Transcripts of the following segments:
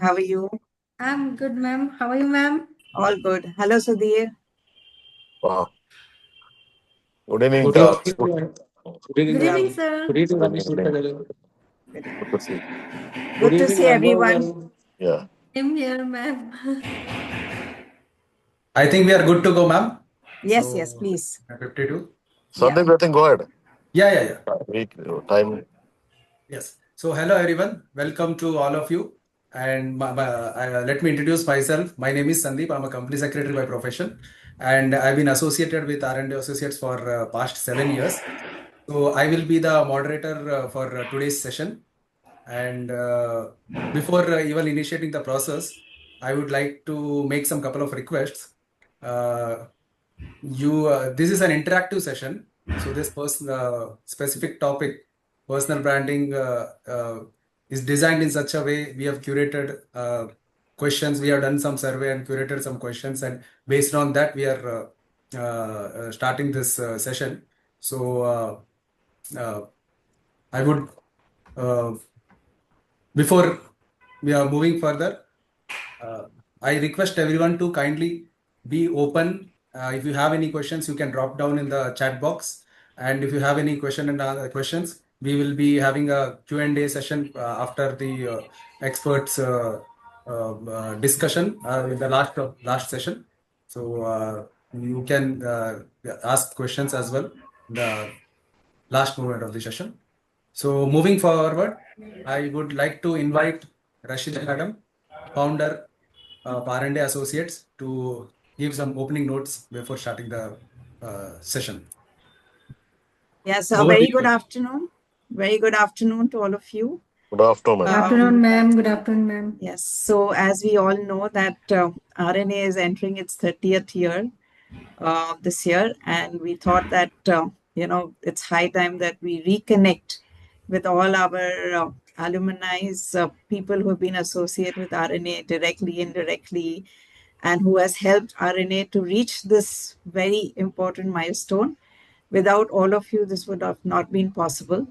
How are you? I'm good, ma'am. How are you, ma'am? All good. Hello, Sudhir. Wow. Good evening. Good evening, Good evening, Ravi. sir. good evening, Good evening. Good Good to see. Good to evening, see everyone. Raghu. Yeah. Same here, ma'am. I think we are good to go, ma'am. Yes, So, please. 52. Yeah. Sandeep, I think go ahead. Yeah. Week time. Yes. So, hello, everyone. Welcome to all of you. And let me introduce myself. My name is Sandeep. I'm a company secretary by profession. And I've been associated with R&A Associates for past 7 years. So, I will be the moderator for today's session. And before even initiating the process, I would like to make some couple of requests. This is an interactive session, so this specific topic, personal branding, is designed in such a way. We have curated questions. We have done some survey and curated some questions, and based on that, we are starting this session. So I would, before we are moving further, I request everyone to kindly be open. If you have any questions, you can drop down in the chat box. And if you have any questions, we will be having a Q&A session after the experts discussion in the last session. So you can ask questions as well in the last moment of the session. So moving forward, I would like to invite Rashida Madam, founder of R&A Associates, to give some opening notes before starting the session. Yes, a Over to very you. good afternoon. Very good afternoon to all of you. Good afternoon. Good afternoon, ma'am. Good afternoon, ma'am. Yes, so as we all know that R&A is entering its 30th year this year, and we thought that, it's high time that we reconnect with all our alumni, people who have been associated with R&A directly, indirectly, and who has helped R&A to reach this very important milestone. Without all of you, this would have not been possible.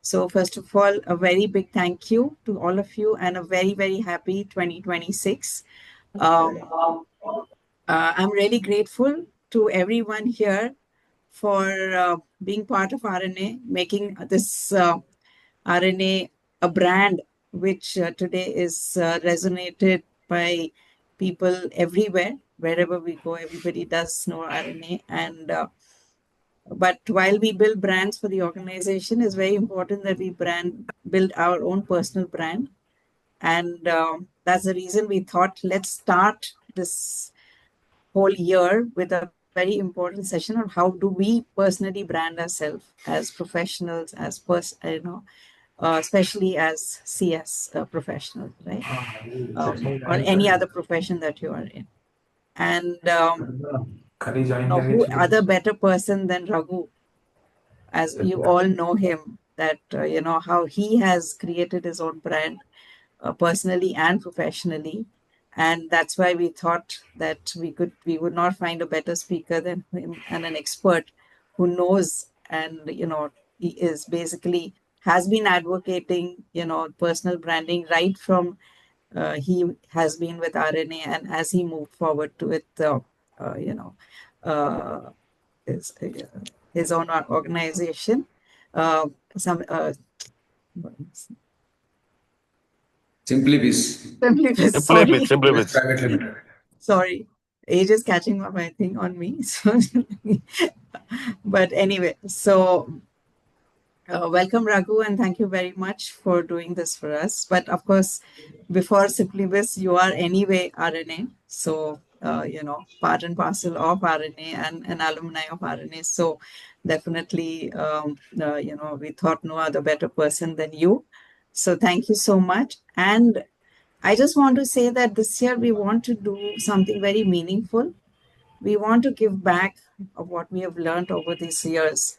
So first of all, a very big thank you to all of you and a very, very happy 2026. I'm really grateful to everyone here for being part of R&A, making this R&A a brand which today is resonated by people everywhere. Wherever we go, everybody does know R&A. And but while we build brands for the organization, it's very important that we build our own personal brand. And that's the reason we thought, let's start this whole year with a very important session on how do we personally brand ourselves as professionals, as especially as CS professionals, right? Or any other profession that you are in. And who other better person than Raghu, as you all know him, that how he has created his own brand personally and professionally. And that's why we thought that we would not find a better speaker than him, and an expert who knows, and he is basically has been advocating personal branding right from he has been with R&A, and as he moved forward to it, his, his own organization. Simply Biz. Sorry. Simply with. Private Limited. Sorry, age is catching up, I think, on me. So, but anyway, so welcome, Raghu, and thank you very much for doing this for us. But of course, before Simply Biz, you are anyway R&A. So, part and parcel of R&A and an alumni of R&A. So, definitely, we thought no other better person than you. So, thank you so much. And I just want to say that this year we want to do something very meaningful. We want to give back of what we have learned over these years.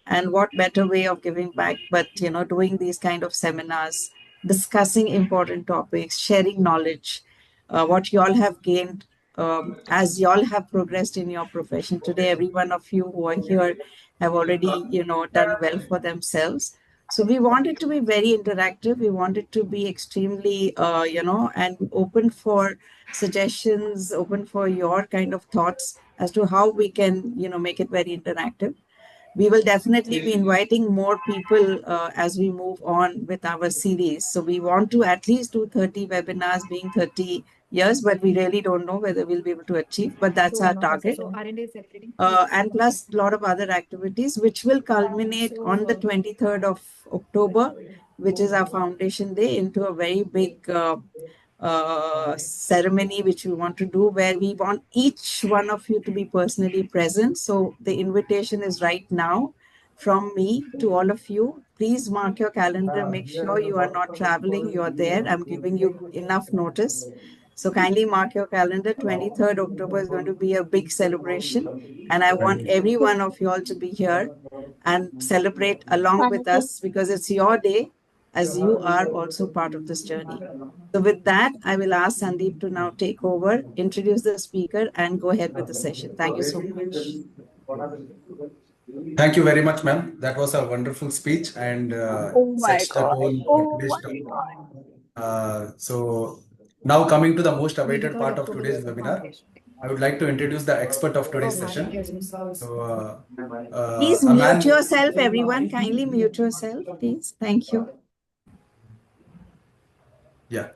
And what better way of giving back but doing these kind of seminars, discussing important topics, sharing knowledge, what you all have gained as you all have progressed in your profession today. Every one of you who are here have already done well for themselves. So we want it to be very interactive. We want it to be extremely, and open for suggestions, open for your kind of thoughts as to how we can, make it very interactive. We will definitely be inviting more people as we move on with our series. So we want to at least do 30 webinars, being 30 years, but we really don't know whether we'll be able to achieve, but that's our target. And plus a lot of other activities, which will culminate on the 23rd of October, which is our foundation day, into a very big ceremony which we want to do, where we want each one of you to be personally present. So the invitation is right now from me to all of you. Please mark your calendar. Make sure you are not traveling. You are there. I'm giving you enough notice. So kindly mark your calendar. 23rd October is going to be a big celebration. And I want every one of you all to be here and celebrate along with us, because it's your day, as you are also part of this journey. So with that, I will ask Sandeep to now take over, introduce the speaker, and go ahead with the session. Thank you so much. Thank you very much, ma'am. That was a wonderful speech and Oh my sets the God. tone for Oh today's my topic. God. So now coming to the most awaited part of today's webinar, I would like to introduce the expert of today's session. So Please a mute man. yourself, everyone. Kindly mute yourself, please. Thank you. Yeah.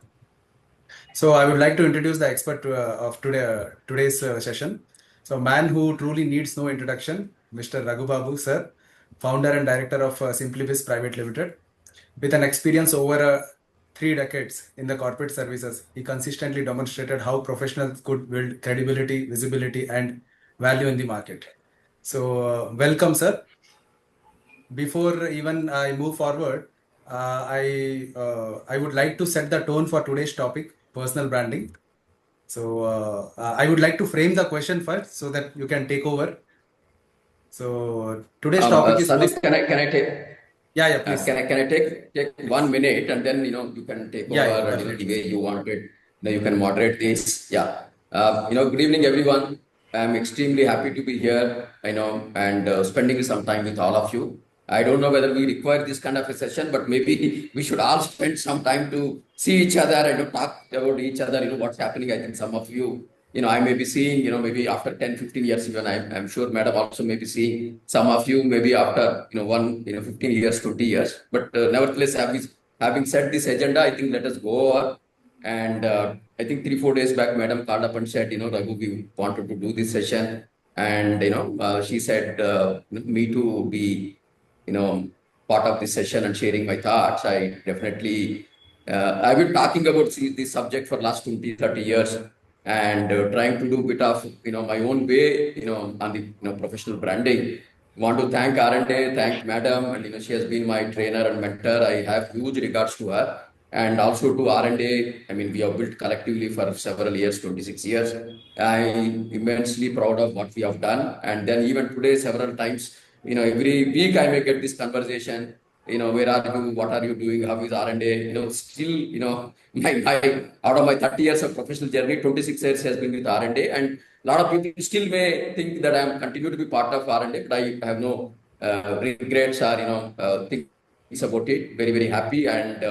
So I would like to introduce the expert of today's session. So a man who truly needs no introduction, Mr. Raghu Babu, sir, founder and director of SimplyBiz Private Limited. With an experience over 3 decades in the corporate services, he consistently demonstrated how professionals could build credibility, visibility, and value in the market. So welcome, sir. Before even I move forward, I would like to set the tone for today's topic, personal branding. So I would like to frame the question first so that you can take over. So today's topic is Sandeep, can I take? Yeah, please. Can I take 1 minute and then you can take over and the way you wanted. You can moderate this. Yeah. Good evening, everyone. I'm extremely happy to be here. And spending some time with all of you. I don't know whether we require this kind of a session, but maybe we should all spend some time to see each other and talk about each other. What's happening. I think some of you. I may be seeing, maybe after 10, 15 years, even I'm sure Madam also may be seeing some of you maybe after, 15 years, 20 years. But nevertheless, having set this agenda, I think let us go over. And I think 3-4 days back, Madam called up and said, Raghu, we wanted to do this session. And, she said me to be, part of this session and sharing my thoughts. I definitely, I've been talking about this subject for last 20, 30 years and trying to do a bit of my own way on the professional branding. Want to thank R&A, thank Madam, and she has been my trainer and mentor. I have huge regards to her, and also to R&A. I mean, we have built collectively for several years, 26 years. I'm immensely proud of what we have done, and then even today, several times, every week I may get this conversation. Where are you? What are you doing? How is R&A? Still, my out of my 30 years of professional journey, 26 years has been with R&A, and a lot of people still may think that I am continue to be part of R&A, but I have no regrets or things about it. Very, very happy and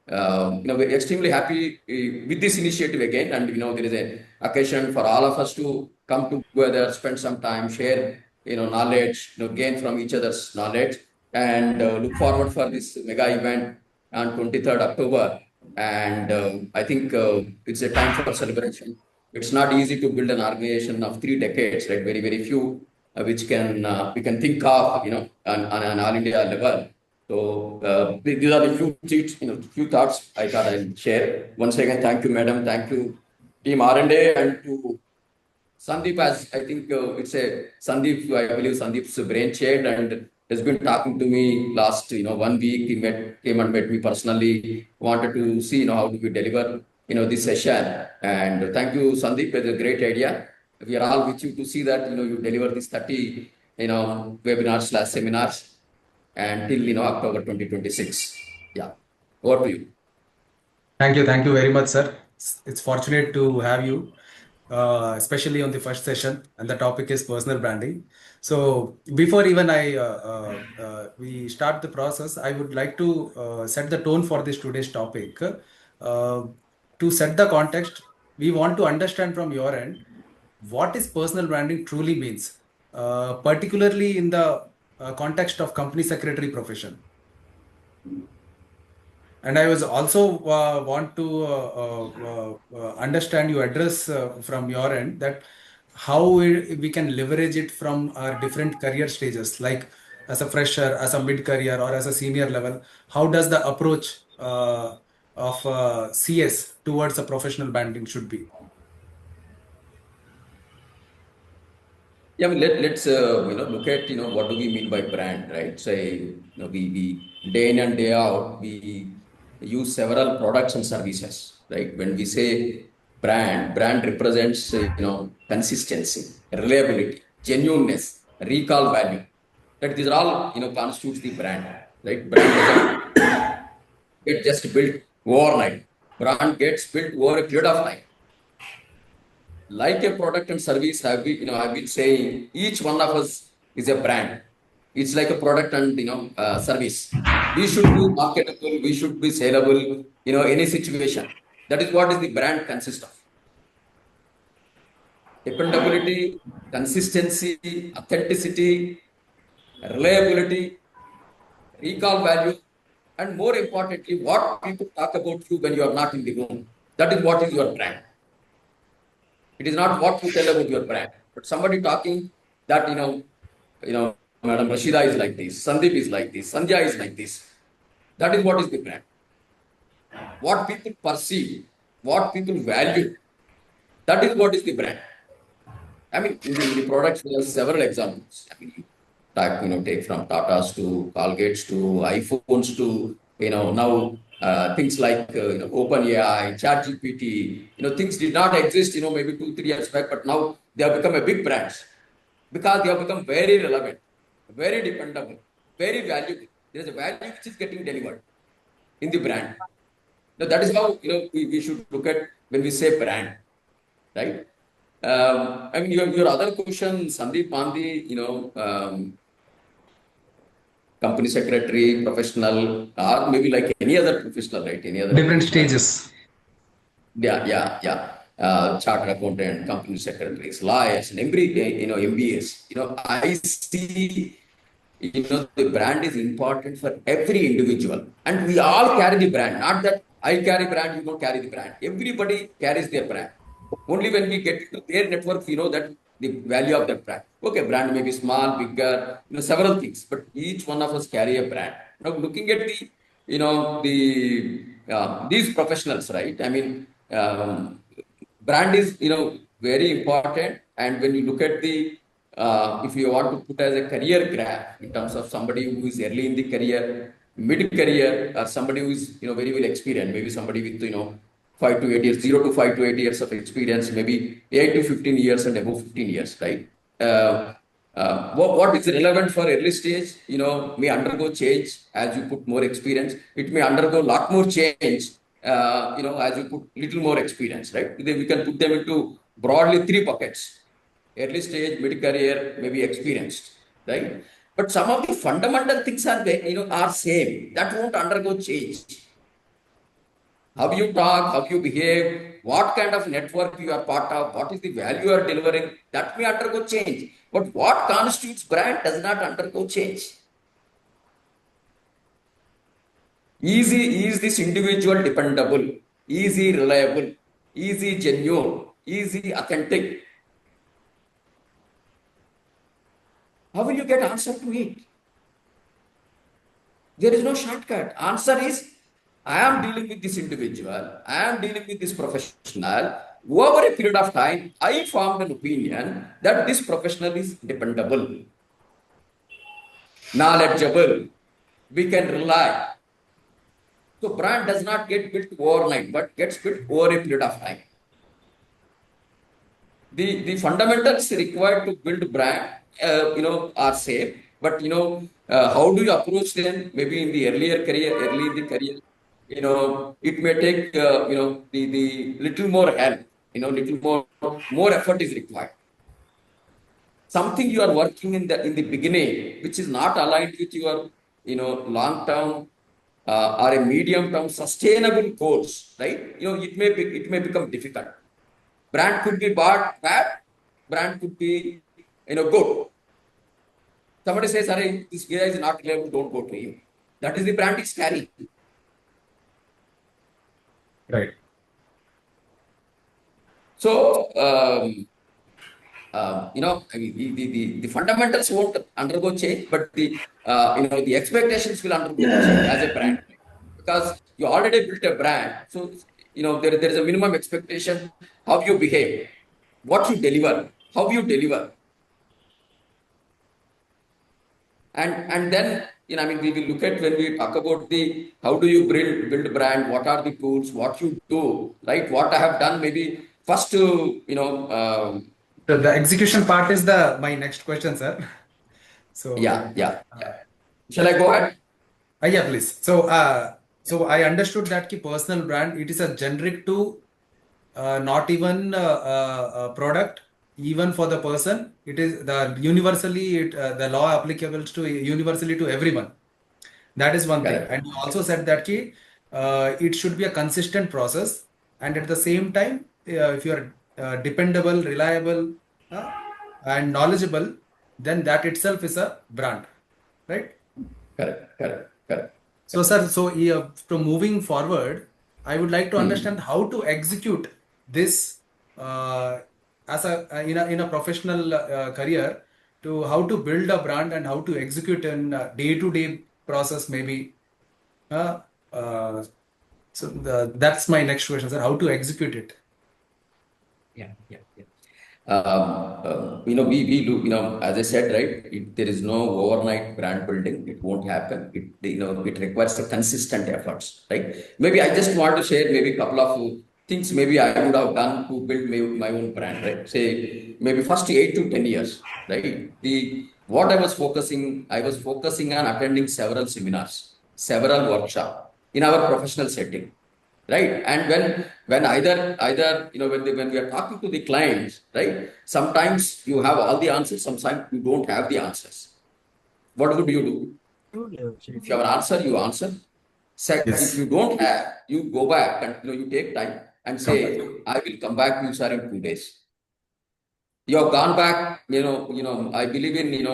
we're extremely happy with this initiative again. And there is an occasion for all of us to come together, spend some time, share knowledge, gain from each other's knowledge, and look forward for this mega event on 23rd October. And I think it's a time for celebration. It's not easy to build an organization of 3 decades, right? Very, very few which can we can think of, on an all India level. So these are the few thoughts I thought I'll share. Once again, thank you, Madam. Thank you, Team R&A, and to Sandeep. As I think it's a Sandeep, I believe Sandeep's brainchild and has been talking to me last 1 week. He came and met me personally. Wanted to see how do we deliver this session. And thank you, Sandeep. It's a great idea. We are all with you to see that you deliver this 30 webinars/seminars until October 2026. Yeah, over to you. Thank you very much, sir. It's fortunate to have you. especially on the first session, and the topic is personal branding. So before even we start the process, I would like to set the tone for this today's topic. To set the context, we want to understand from your end what is personal branding truly means, particularly in the context of company secretary profession. And I was also want to understand your address from your end that how we can leverage it from our different career stages, like as a fresher, as a mid-career, or as a senior level. How does the approach of CS towards a professional branding should be? Yeah, I mean, let's look at what do we mean by brand, right? Say we day in and day out we use several products and services, right? When we say brand represents consistency, reliability, genuineness, recall value. That these are all constitutes the brand, right? Brand doesn't get just built overnight. Brand gets built over a period of time. Like a product and service, I've been saying each one of us is a brand. It's like a product and service. We should be marketable. We should be saleable. Any situation. That is what is the brand consist of. Dependability, consistency, authenticity, reliability, recall value, and more importantly, what people talk about you when you are not in the room. That is what is your brand. It is not what you tell about your brand, but somebody talking that Madam Rashida is like this, Sandeep is like this, Sandhya is like this. That is what is the brand. What people perceive, what people value, that is what is the brand. I mean, in the products, there are several examples. I mean, take from Tatas to Colgates to iPhones to now things like OpenAI, ChatGPT. Things did not exist maybe 2-3 years back, but now they have become a big brands because they have become very relevant, very dependable, very valuable. There is a value which is getting delivered in the brand. Now that is how we should look at when we say brand, right? I mean, your other question, Sandeep, on the company secretary, professional, or maybe like any other professional, right? Any other Different professional. stages. Yeah. Chartered accountant, company secretaries, lawyers, and every MBAs. I see the brand is important for every individual, and we all carry the brand. Not that I carry brand, you don't carry the brand. Everybody carries their brand. Only when we get to their network, we know that the value of that brand. Okay, brand may be small, bigger, several things, but each one of us carry a brand. Now, looking at these professionals, right? I mean, brand is very important, and when you look at the if you want to put as a career graph in terms of somebody who is early in the career, mid career, or somebody who is very well experienced, maybe somebody with 5 to 8 years, 0 to 5 to 8 years of experience, maybe 8 to 15 years and above 15 years, right? What is relevant for early stage, may undergo change as you put more experience. It may undergo a lot more change, as you put little more experience, right? We can put them into broadly 3 buckets: early stage, mid career, maybe experienced, right? But some of the fundamental things are same. That won't undergo change. How you talk, how you behave, what kind of network you are part of, what is the value you are delivering, that may undergo change. But what constitutes brand does not undergo change. Is this individual dependable? Is he reliable? Is he genuine? Is he authentic? How will you get answer to it? There is no shortcut. Answer is, I am dealing with this individual, I am dealing with this professional. Over a period of time, I formed an opinion that this professional is dependable, knowledgeable, we can rely. So brand does not get built overnight, but gets built over a period of time. The fundamentals required to build brand, are same, but how do you approach them? Maybe in the early in the career, it may take the little more help. little more effort is required. Something you are working in the beginning, which is not aligned with your, long term or a medium term sustainable goals, right? It may become difficult. Brand could be bad, brand could be, good. Somebody says, "Sorry, this guy is not reliable, don't go to him." That is the brand is carrying. Right. So, I mean, the fundamentals won't undergo change, but the expectations will undergo change as a brand, because you already built a brand. So, there is a minimum expectation how you behave, what you deliver, how you deliver. And then, I mean, we will look at when we talk about the how do you build brand, what are the tools, what you do, right? What I have done, maybe first to, The execution part is my next question, sir. So yeah. Shall I go ahead? yeah, please. So I understood that ki personal brand, it is a generic to not even a product, even for the person. It is the law applicable to universally to everyone. That is one thing. Correct. And you also said that it should be a consistent process. And at the same time, if you are dependable, reliable, and knowledgeable, then that itself is a brand, right? Correct. So, sir, from moving forward, I would like to understand how to execute this as in a professional career, to how to build a brand and how to execute in day-to-day process, maybe. That's my next question, sir. How to execute it? Yeah. We do, as I said, right, there is no overnight brand building. It won't happen. It requires a consistent efforts, right? Maybe I just want to share maybe a couple of things maybe I would have done to build my own brand, right? Say maybe first 8 to 10 years, right? What I was focusing on attending several seminars, several workshops in our professional setting. Right. And when either when we are talking to the clients, right, sometimes you have all the answers, sometimes you don't have the answers. What would you do? If you have an answer, you answer. If you don't have, you go back and you take time and say, "I will come back to you, sir, in 2 days." You have gone back, I believe in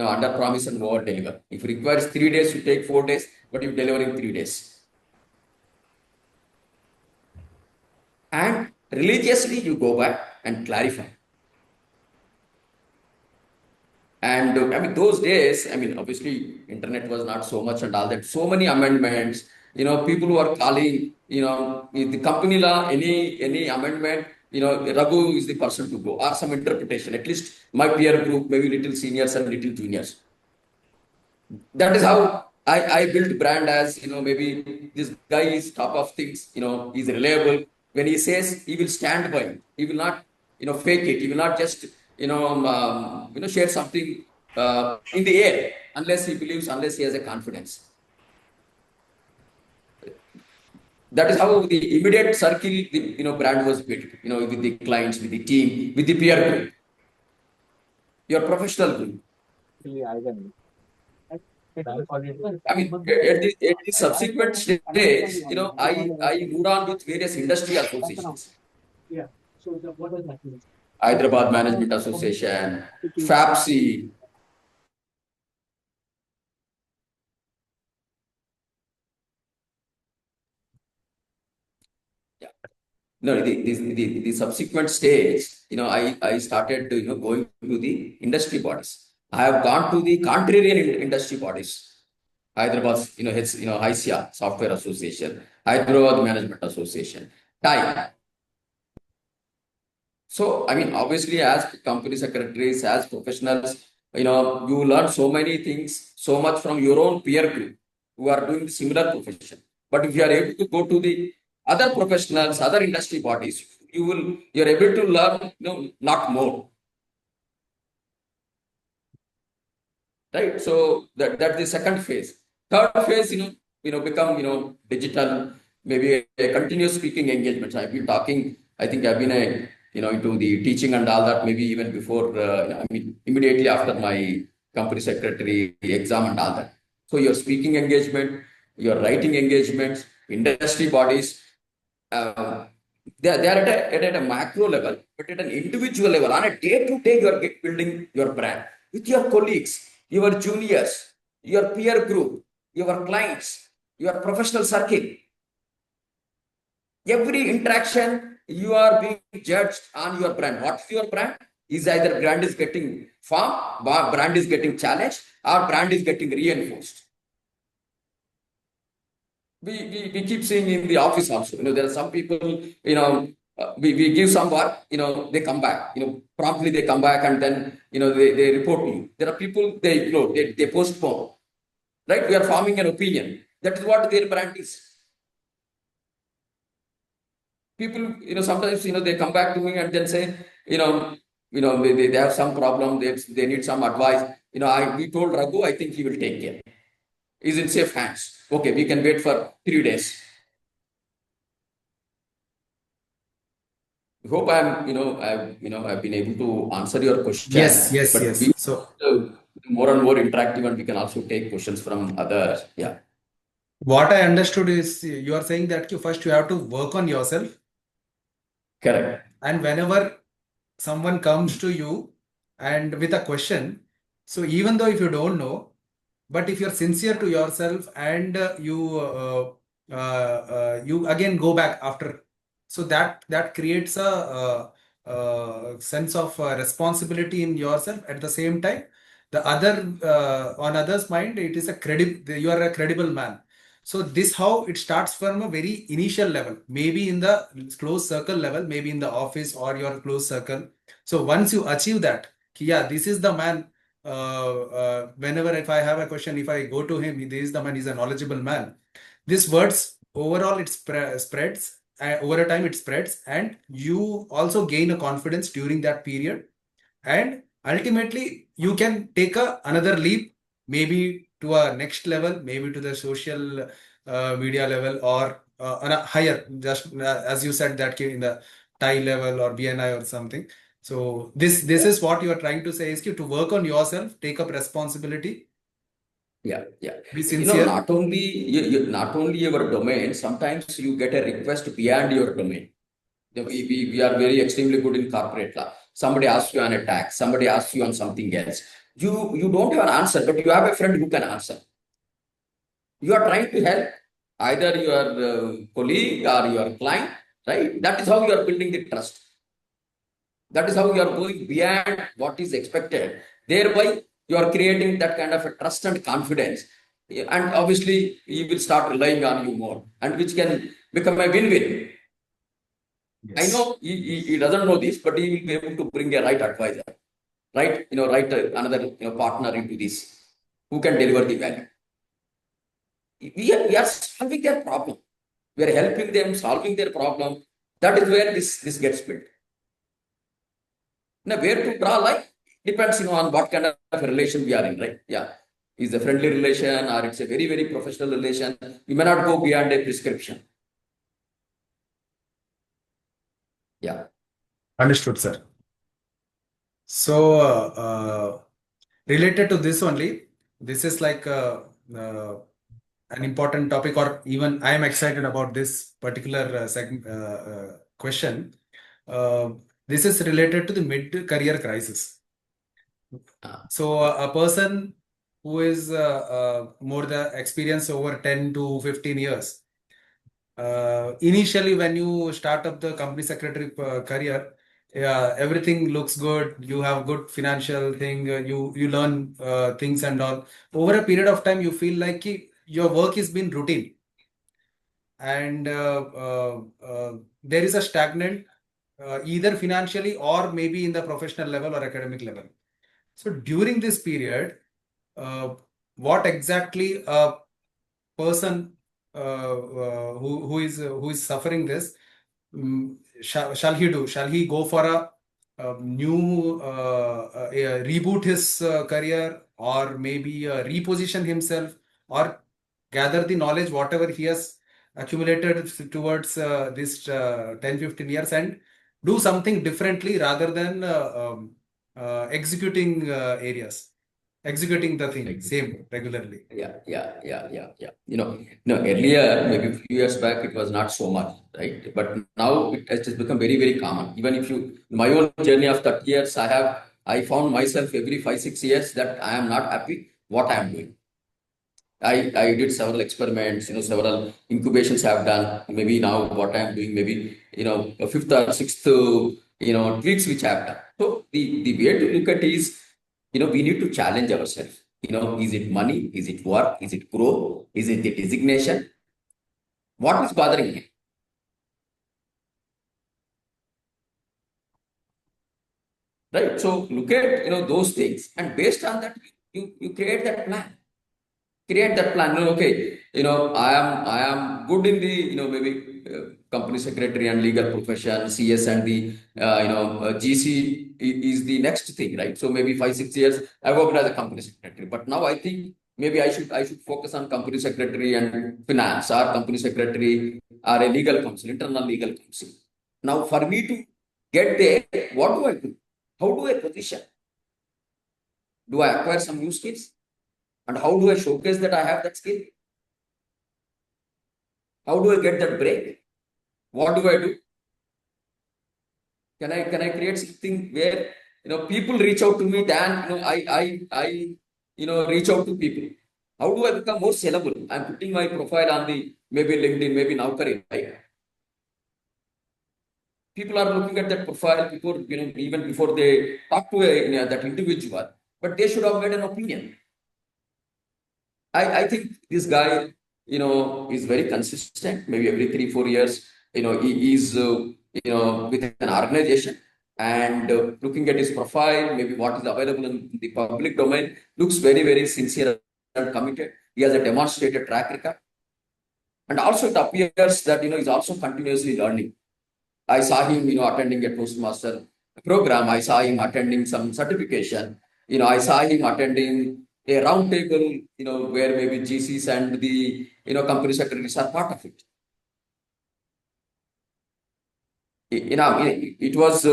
under promise and over deliver. If it requires 3 days, you take 4 days, but you deliver in 3 days. And religiously, you go back and clarify. And I mean, those days, I mean, obviously, internet was not so much and all that. So many amendments, people who are calling, the company law, any amendment, Raghu is the person to go, or some interpretation. At least my peer group, maybe little seniors and little juniors. That is how I built brand as, maybe this guy is top of things, he's reliable. When he says, he will stand by it. He will not, fake it. He will not just, share something in the air unless he has a confidence. That is how the immediate circle, the brand was built, with the clients, with the team, with the peer group, your professional group. I mean, at the subsequent stage, I moved on with various industry associations. Hyderabad Management Association, FAPSI. Yeah. No, the subsequent stage, I started to, going to the industry bodies. I have gone to the contrarian industry bodies. Hyderabad, HCA, Software Association, Hyderabad Management Association, TIE. So, I mean, obviously, as company secretaries, as professionals, you learn so many things, so much from your own peer group who are doing similar profession. But if you are able to go to the other professionals, other industry bodies, you're able to learn, lot more. Right. So that's the second phase. Third phase, become, digital, maybe a continuous speaking engagement. I've been talking, I think I've been into the teaching and all that, maybe even before, immediately after my company secretary exam and all that. So your speaking engagement, your writing engagements, industry bodies, uh, they are at a macro level, but at an individual level, on a day-to-day, you are building your brand with your colleagues, your juniors, your peer group, your clients, your professional circle. Every interaction, you are being judged on your brand. What is your brand? Is either brand is getting formed, brand is getting challenged, or brand is getting reinforced. We keep seeing in the office also, there are some people, we give some work, they come back, promptly they come back and then, they report to you. There are people, they postpone, right? We are forming an opinion. That is what their brand is. People, sometimes, they come back to me and then say, they have some problem, they need some advice. We told Raghu, I think he will take care. He's in safe hands. Okay, we can wait for 3 days. I hope I've been able to answer your question. Yes. But we more and more interactive, and we can also take questions from others. Yeah. What I understood is you are saying that first you have to work on yourself, Correct. and whenever someone comes to you and with a question, so even though if you don't know, but if you're sincere to yourself and you again go back after, so that creates a sense of responsibility in yourself. At the same time, the other on others' mind, it is you are a credible man. So this how it starts from a very initial level, maybe in the close circle level, maybe in the office or your close circle. So once you achieve that, yeah, this is the man. Whenever if I have a question, if I go to him, this is the man, he's a knowledgeable man. These words overall it spreads, over a time it spreads, and you also gain a confidence during that period, and ultimately you can take another leap, maybe to a next level, maybe to the social media level, or on a higher, just as you said, that in the TIE level or BNI or something. So this is what you are trying to say, is to work on yourself, take up responsibility. Yeah. Be sincere. Not only your domain, sometimes you get a request beyond your domain. We are very extremely good in corporate law. Somebody asks you on a tax, somebody asks you on something else. You don't have an answer, but you have a friend who can answer. You are trying to help either your colleague or your client, right? That is how you are building the trust. That is how you are going beyond what is expected. Thereby, you are creating that kind of a trust and confidence. And obviously, he will start relying on you more, and which can become a win-win. Yes. I know he doesn't know this, but he will be able to bring a right advisor, right? Another partner into this who can deliver the value. We are solving their problem. We are helping them solving their problem. That is where this gets built. Now, where to draw line depends on what kind of a relation we are in, right? Yeah. Is a friendly relation or it's a very, very professional relation. You may not go beyond a prescription. Yeah. Understood, sir. So related to this only, this is like an important topic, or even I am excited about this particular question. This is related to the mid-career crisis. So a person who is more the experience over 10 to 15 years, initially when you start up the company secretary career, everything looks good. You have good financial thing. You learn things and all. Over a period of time, you feel like your work has been routine, and there is a stagnant, either financially or maybe in the professional level or academic level. So during this period, what exactly a person who is suffering this, shall he do? Shall he go for a new reboot his career, or maybe reposition himself, or gather the knowledge whatever he has accumulated towards this 10-15 years, and do something differently rather than executing executing the thing same regularly. Yeah. Earlier, maybe a few years back, it was not so much, right? But now it has just become very, very common. Even if my own journey of 30 years, I found myself every 5, 6 years that I am not happy what I am doing. I did several experiments, several incubations I have done. Maybe now what I am doing, maybe, a fifth or sixth, tweaks which I have done. So the way to look at is, we need to challenge ourselves. Is it money? Is it work? Is it growth? Is it the designation? What is bothering me? Right? So look at, those things, and based on that, you create that plan. Create that plan. Okay, I am good in the, maybe company secretary and legal profession, CS and the, GC is the next thing, right? So maybe 5, 6 years I worked as a company secretary, but now I think maybe I should focus on company secretary and finance, or company secretary or a legal counsel, internal legal counsel. Now for me to get there, what do I do? How do I position? Do I acquire some new skills? And how do I showcase that I have that skill? How do I get that break? What do I do? Can I create something where people reach out to me than I reach out to people? How do I become more sellable? I'm putting my profile on the maybe LinkedIn, maybe Naukri, right? People are looking at that profile before, even before they talk to that individual, but they should have made an opinion. I think this guy, is very consistent. Maybe every 3, 4 years, he is, with an organization, and looking at his profile, maybe what is available in the public domain, looks very, very sincere and committed. He has a demonstrated track record. And also it appears that, he's also continuously learning. I saw him, attending a Toastmaster program. I saw him attending some certification. I saw him attending a round table, where maybe GCs and the, company secretaries are part of it. It was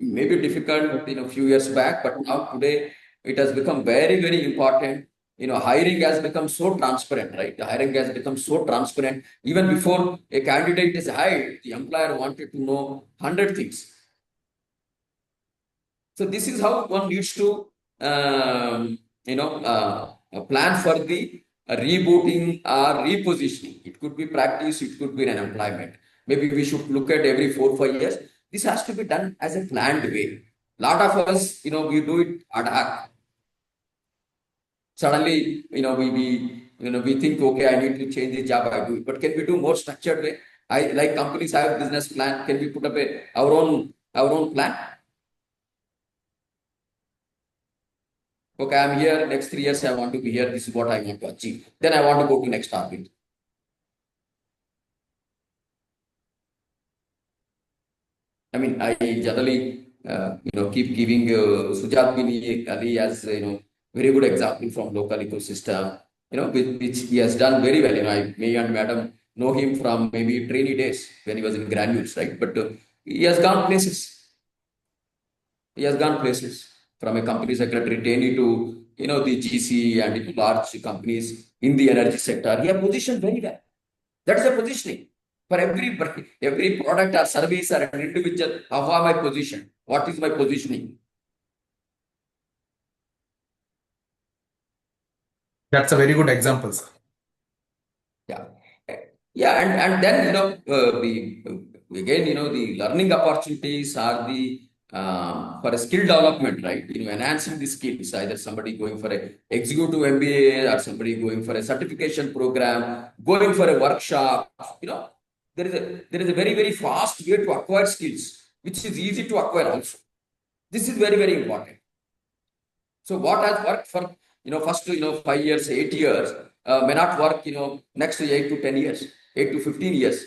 maybe difficult, a few years back, but now today it has become very, very important. Hiring has become so transparent, right? The hiring has become so transparent. Even before a candidate is hired, the employer wanted to know 100 things. So this is how one needs to, plan for the rebooting or repositioning. It could be practice, it could be an employment. Maybe we should look at every 4, 5 years. This has to be done as a planned way. Lot of us, we do it ad hoc. Suddenly, we think, okay, I need to change the job, I do it. But can we do more structured way? Like companies have business plan. Can we put up our own plan? Okay, I'm here, next 3 years I want to be here, this is what I want to achieve. Then I want to go to next target. I mean, I generally, keep giving Sujat Bini Ali as, very good example from local ecosystem, which he has done very well. Me and Madam know him from maybe trainee days when he was in granules, right? But he has gone places. He has gone places from a company secretary trainee to, the GC and large companies in the energy sector. He has positioned very well. That is a positioning. For every product or service or an individual, how am I positioned? What is my positioning? That's a very good example, sir. Yeah. Yeah, and then, the learning opportunities are the for a skill development, right? Enhancing the skills, either somebody going for a executive MBA or somebody going for a certification program, going for a workshop. There is a very, very fast way to acquire skills, which is easy to acquire also. This is very, very important. So what has worked for, first, 5 years, 8 years, may not work, next 8 to 10 years, 8 to 15 years.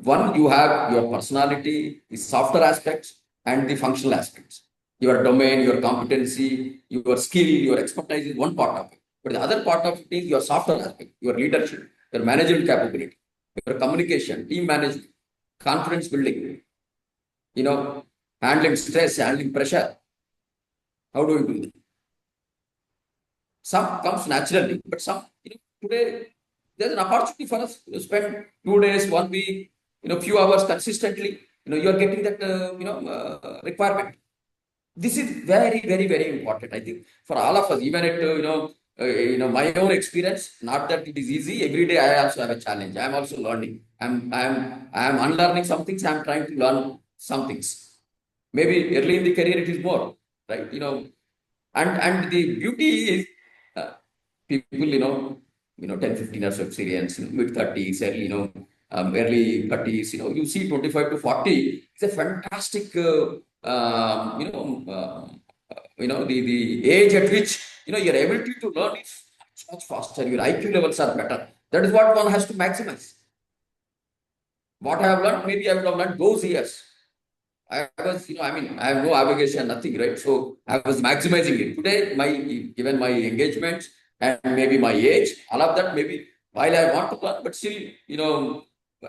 One, you have your personality, the softer aspects and the functional aspects. Your domain, your competency, your skill, your expertise is one part of it. But the other part of it is your softer aspect, your leadership, your management capability, your communication, team management, confidence building. handling stress, handling pressure. How do we do that? Some comes naturally, but some, today there's an opportunity for us to spend 2 days, 1 week, few hours consistently. You are getting that, requirement. This is very, very, very important, I think, for all of us. Even at my own experience. Not that it is easy. Every day I also have a challenge. I am also learning. I am unlearning some things. I am trying to learn some things. Maybe early in the career it is more, right? And the beauty is people, 10, 15 years of experience, mid 30s, early, early 30s, you see 25 to 40. It's a fantastic, the age at which, your ability to learn is much faster. Your IQ levels are better. That is what one has to maximize. What I have learned, maybe I would have learned those years. I was, I have no obligation, nothing, right? So I was maximizing it. Today, given my engagement and maybe my age, all of that, maybe while I want to learn, but still,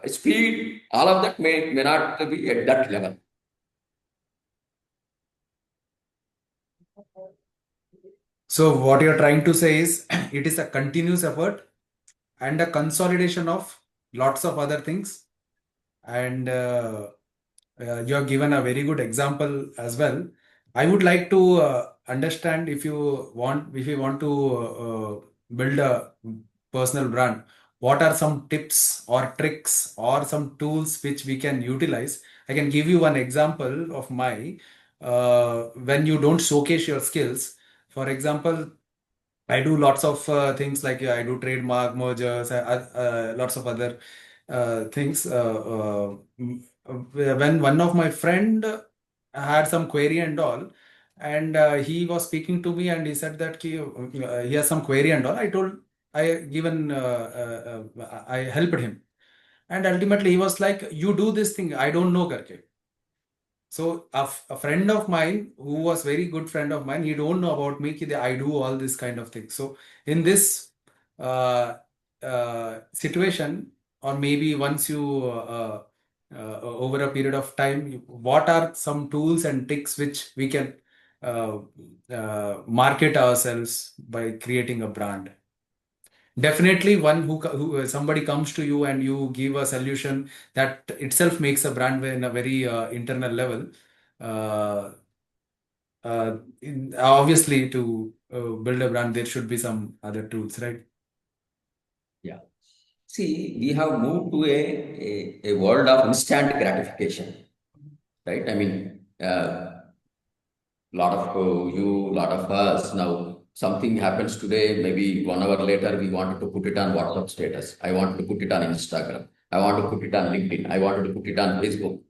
speed, all of that may not be at that level. So what you're trying to say is it is a continuous effort and a consolidation of lots of other things. And you have given a very good example as well. I would like to understand if you want to build a personal brand, what are some tips or tricks or some tools which we can utilize? I can give you one example of when you don't showcase your skills. For example, I do lots of things like I do trademark mergers, lots of other things. When one of my friend had some query and all, and he was speaking to me, and he said that he has some query and all. I helped him, and ultimately he was like, "You do this thing, I don't know, karke." So a friend of mine who was very good friend of mine, he don't know about me that I do all this kind of things. So in this situation, or maybe once you over a period of time, what are some tools and tricks which we can uh, market ourselves by creating a brand? Definitely, one who somebody comes to you and you give a solution that itself makes a brand in a very internal level. Uh, Obviously, to build a brand, there should be some other tools, right? Yeah. See, we have moved to a world of instant gratification, right? I mean, lot of lot of us now, something happens today, maybe 1 hour later, we wanted to put it on WhatsApp status. I wanted to put it on Instagram. I want to put it on LinkedIn. I wanted to put it on Facebook.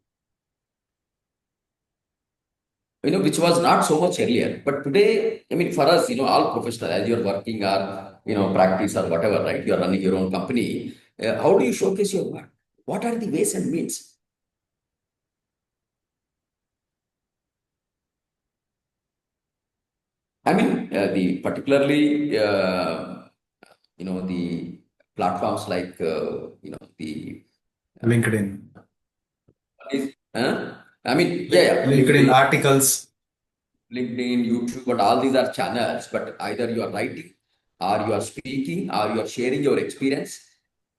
Which was not so much earlier. But today, I mean, for us, all professional, as you're working or, practice or whatever, right? You're running your own company. How do you showcase your work? What are the ways and means? I mean, the platforms like, the LinkedIn. I mean, LinkedIn articles. LinkedIn, YouTube, but all these are channels. But either you are writing, or you are speaking, or you are sharing your experience.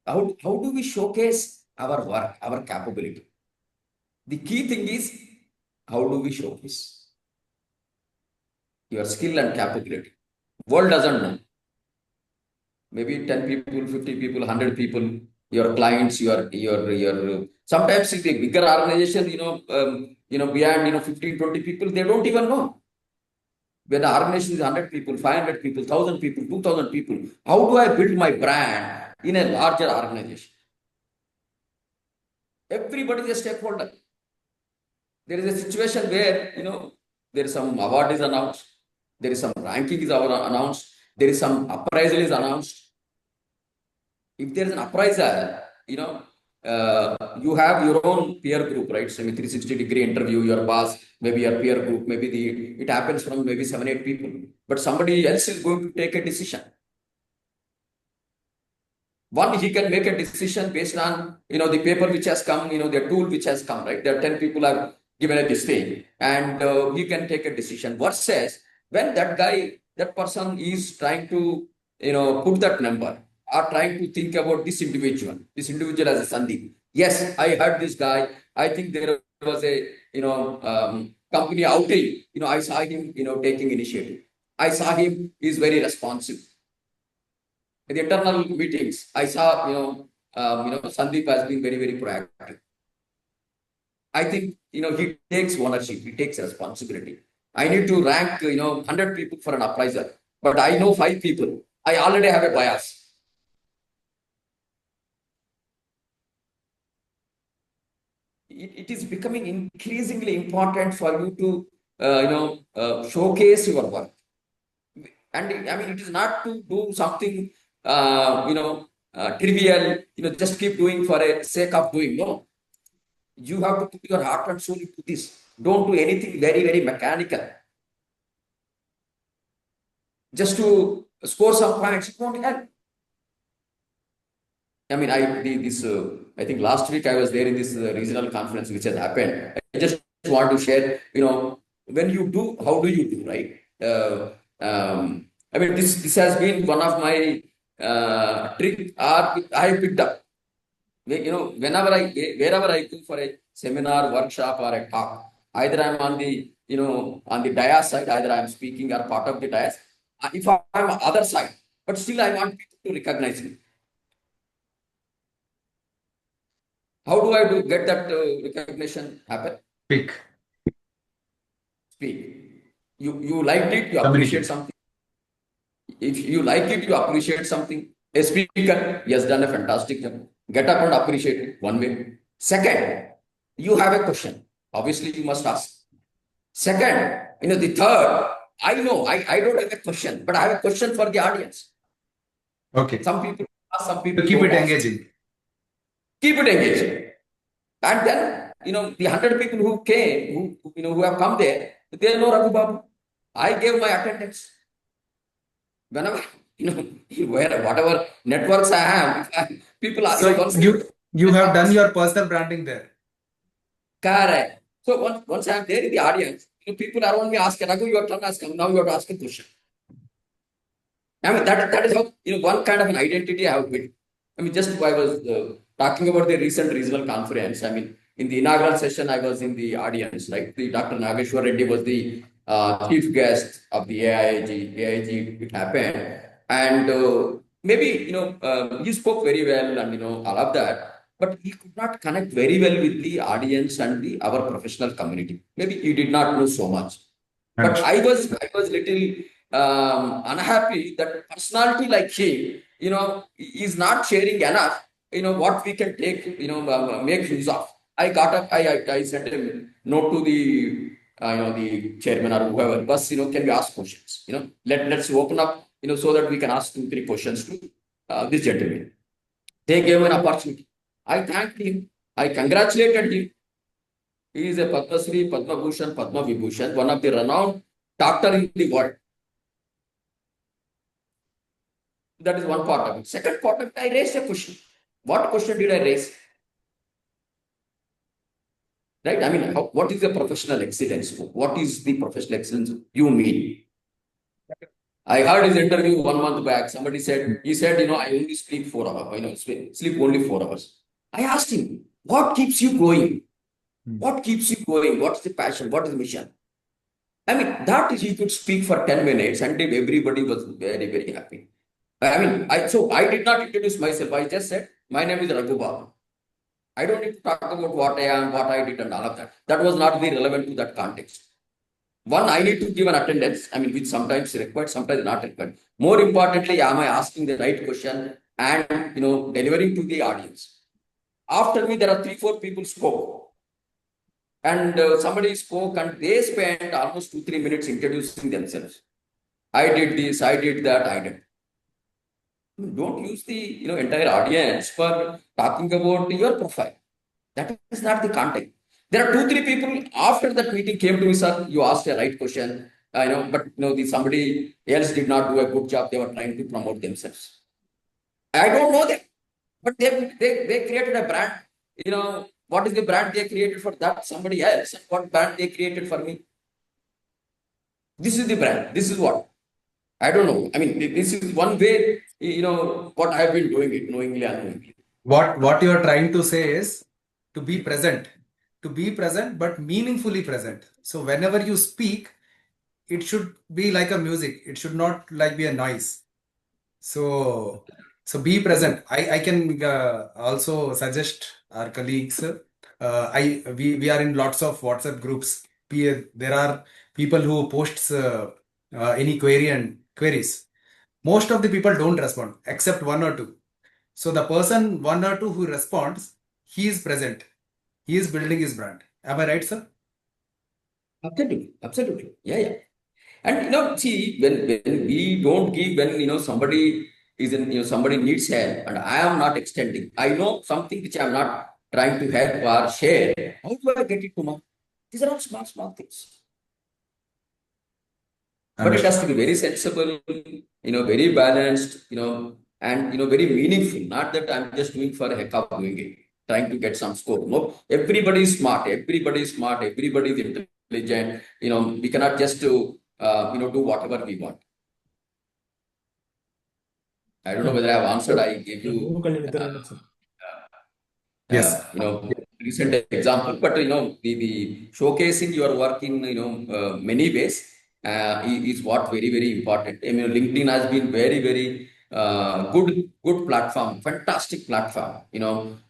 How do we showcase our work, our capability? The key thing is, how do we showcase your skill and capability? World doesn't know. Maybe 10 people, 50 people, 100 people, your clients, your sometimes in the bigger organization, beyond 15, 20 people, they don't even know. When the organization is 100 people, 500 people, 1,000 people, 2,000 people, how do I build my brand in a larger organization? Everybody is a stakeholder. There is a situation where, there is some award is announced, there is some ranking is announced, there is some appraisal is announced. If there is an appraisal, you have your own peer group, right? So, 360-degree interview, your boss, maybe your peer group, maybe it happens from maybe 7, 8 people, but somebody else is going to take a decision. One, he can make a decision based on, the paper which has come, the tool which has come, right? There are 10 people have given a this thing, and you can take a decision. Versus when that person is trying to, put that number or trying to think about this individual as a Sandeep. Yes, I heard this guy. I think there was a, company outing. I saw him, taking initiative. I saw him is very responsive. In the internal meetings, I saw, Sandeep has been very, very proactive. I think, he takes ownership, he takes responsibility. I need to rank, 100 people for an appraiser, but I know 5 people. I already have a bias. It is becoming increasingly important for you to, showcase your work. And I mean, it is not to do something, trivial, just keep doing for a sake of doing. No, you have to put your heart and soul into this. Don't do anything very, very mechanical. Just to score some points, it won't help. I mean, I think last week I was there in this regional conference which has happened. I just want to share, when you do, how do you do, right? I mean, this has been one of my trick I have picked up. Wherever I go for a seminar, workshop, or a talk, either I'm on the, on the dais side, either I'm speaking or part of the dais. If I'm on other side, but still I want people to recognize me. How do I get that recognition happen? Pick. Speak. You liked it, you appreciate something. If you like it, you appreciate something. A speaker, he has done a fantastic job. Get up and appreciate it, one way. Second, you have a question. Obviously, you must ask. Second, the third, I know, I don't have a question, but I have a question for the audience. Okay. Some people ask, some people Keep don't it ask. engaging. Keep it engaging. And then, the 100 people who came, who have come there, they know Raghu Babu. I gave my attendance. Whenever, whatever networks I have, people ask. So you have done your personal branding there. Correct. So once I'm there in the audience, people around me ask, Raghu, your turn has come. Now you have to ask a question. I mean, that is how, one kind of an identity I have built. I mean, just I was talking about the recent regional conference. I mean, in the inaugural session, I was in the audience, right? The Dr. Nageshwar Reddy was the chief guest of the AIG, it happened. And maybe, he spoke very well and, all of that. But he could not connect very well with the audience and our professional community. Maybe he did not know so much. But I was little unhappy that personality like him, is not sharing enough, what we can take, make use of. I got up, I sent a note to the, the chairman or whoever, but, can we ask questions? Let's open up, so that we can ask 2-3 questions to this gentleman. They gave an opportunity. I thanked him. I congratulated him. He is a Padma Shri, Padma Bhushan, Padma Vibhushan, one of the renowned doctor in the world. That is one part of it. Second part of it, I raised a question. What question did I raise? Right? I mean, what is the professional excellence? What is the professional excellence you mean? I heard his interview 1 month back. Somebody said, I only sleep 4 hours. Sleep only 4 hours. I asked him, what keeps you going? What keeps you going? What's the passion? What is the mission? I mean, that he could speak for 10 minutes and everybody was very, very happy. I mean, I did not introduce myself. I just said, my name is Raghu Babu. I don't need to talk about what I am, what I did and all of that. That was not very relevant to that context. One, I need to give an attendance, I mean, which sometimes required, sometimes not required. More importantly, am I asking the right question and, delivering to the audience? After me, there are 3-4 people spoke. And somebody spoke and they spent almost 2-3 minutes introducing themselves. I did this, I did that, I did. Don't use the entire audience for talking about your profile. That is not the content. There are 2-3 people after that meeting came to me, sir, you asked a right question, but somebody else did not do a good job. They were trying to promote themselves. I don't know them, but they created a brand, what is the brand they created for that somebody else, and what brand they created for me. This is the brand. This is what. I don't know. I mean, this is one way, what I've been doing it, knowingly, unknowingly. What you are trying to say is to be present, but meaningfully present. So whenever you speak, it should be like a music. It should not like be a noise. So be present. I can also suggest our colleagues. We are in lots of WhatsApp groups. There are people who posts any query and queries. Most of the people don't respond except one or two. So the person one or two who responds, he is present. He is building his brand. Am I right, sir? Absolutely. Yeah. And see, when we don't give, when somebody is in, somebody needs help, and I am not extending. I know something which I am not trying to help or share. How do I get it to my? These are all small things. But it has to be very sensible, very balanced, and very meaningful. Not that I'm just doing for a heck of doing it, trying to get some score. No, everybody is smart. Everybody is smart. Everybody is intelligent. We cannot just do whatever we want. I don't know whether I have answered. I gave you Yes. Recent example, but the showcasing your work in many ways is what very important. I mean, LinkedIn has been very good platform, fantastic platform.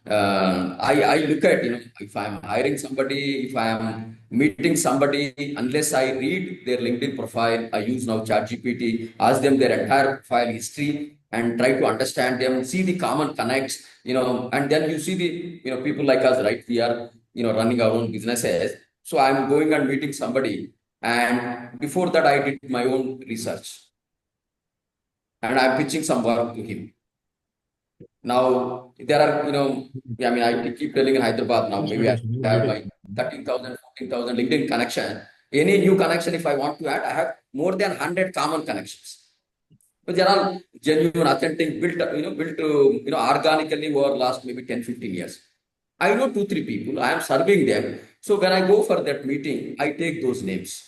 I look at if I'm hiring somebody, if I am meeting somebody, unless I read their LinkedIn profile, I use now ChatGPT, ask them their entire profile history, and try to understand them, see the common connects, and then you see the, people like us, right? We are, running our own businesses. So I'm going and meeting somebody. And before that, I did my own research. And I'm pitching some work to him. Now, there are, I mean, I keep telling in Hyderabad now, maybe I have my 13,000, 14,000 LinkedIn connection. Any new connection, if I want to add, I have more than 100 common connections. But they are all genuine, authentic, built organically over last maybe 10, 15 years. I know 2, 3 people. I am serving them. So when I go for that meeting, I take those names.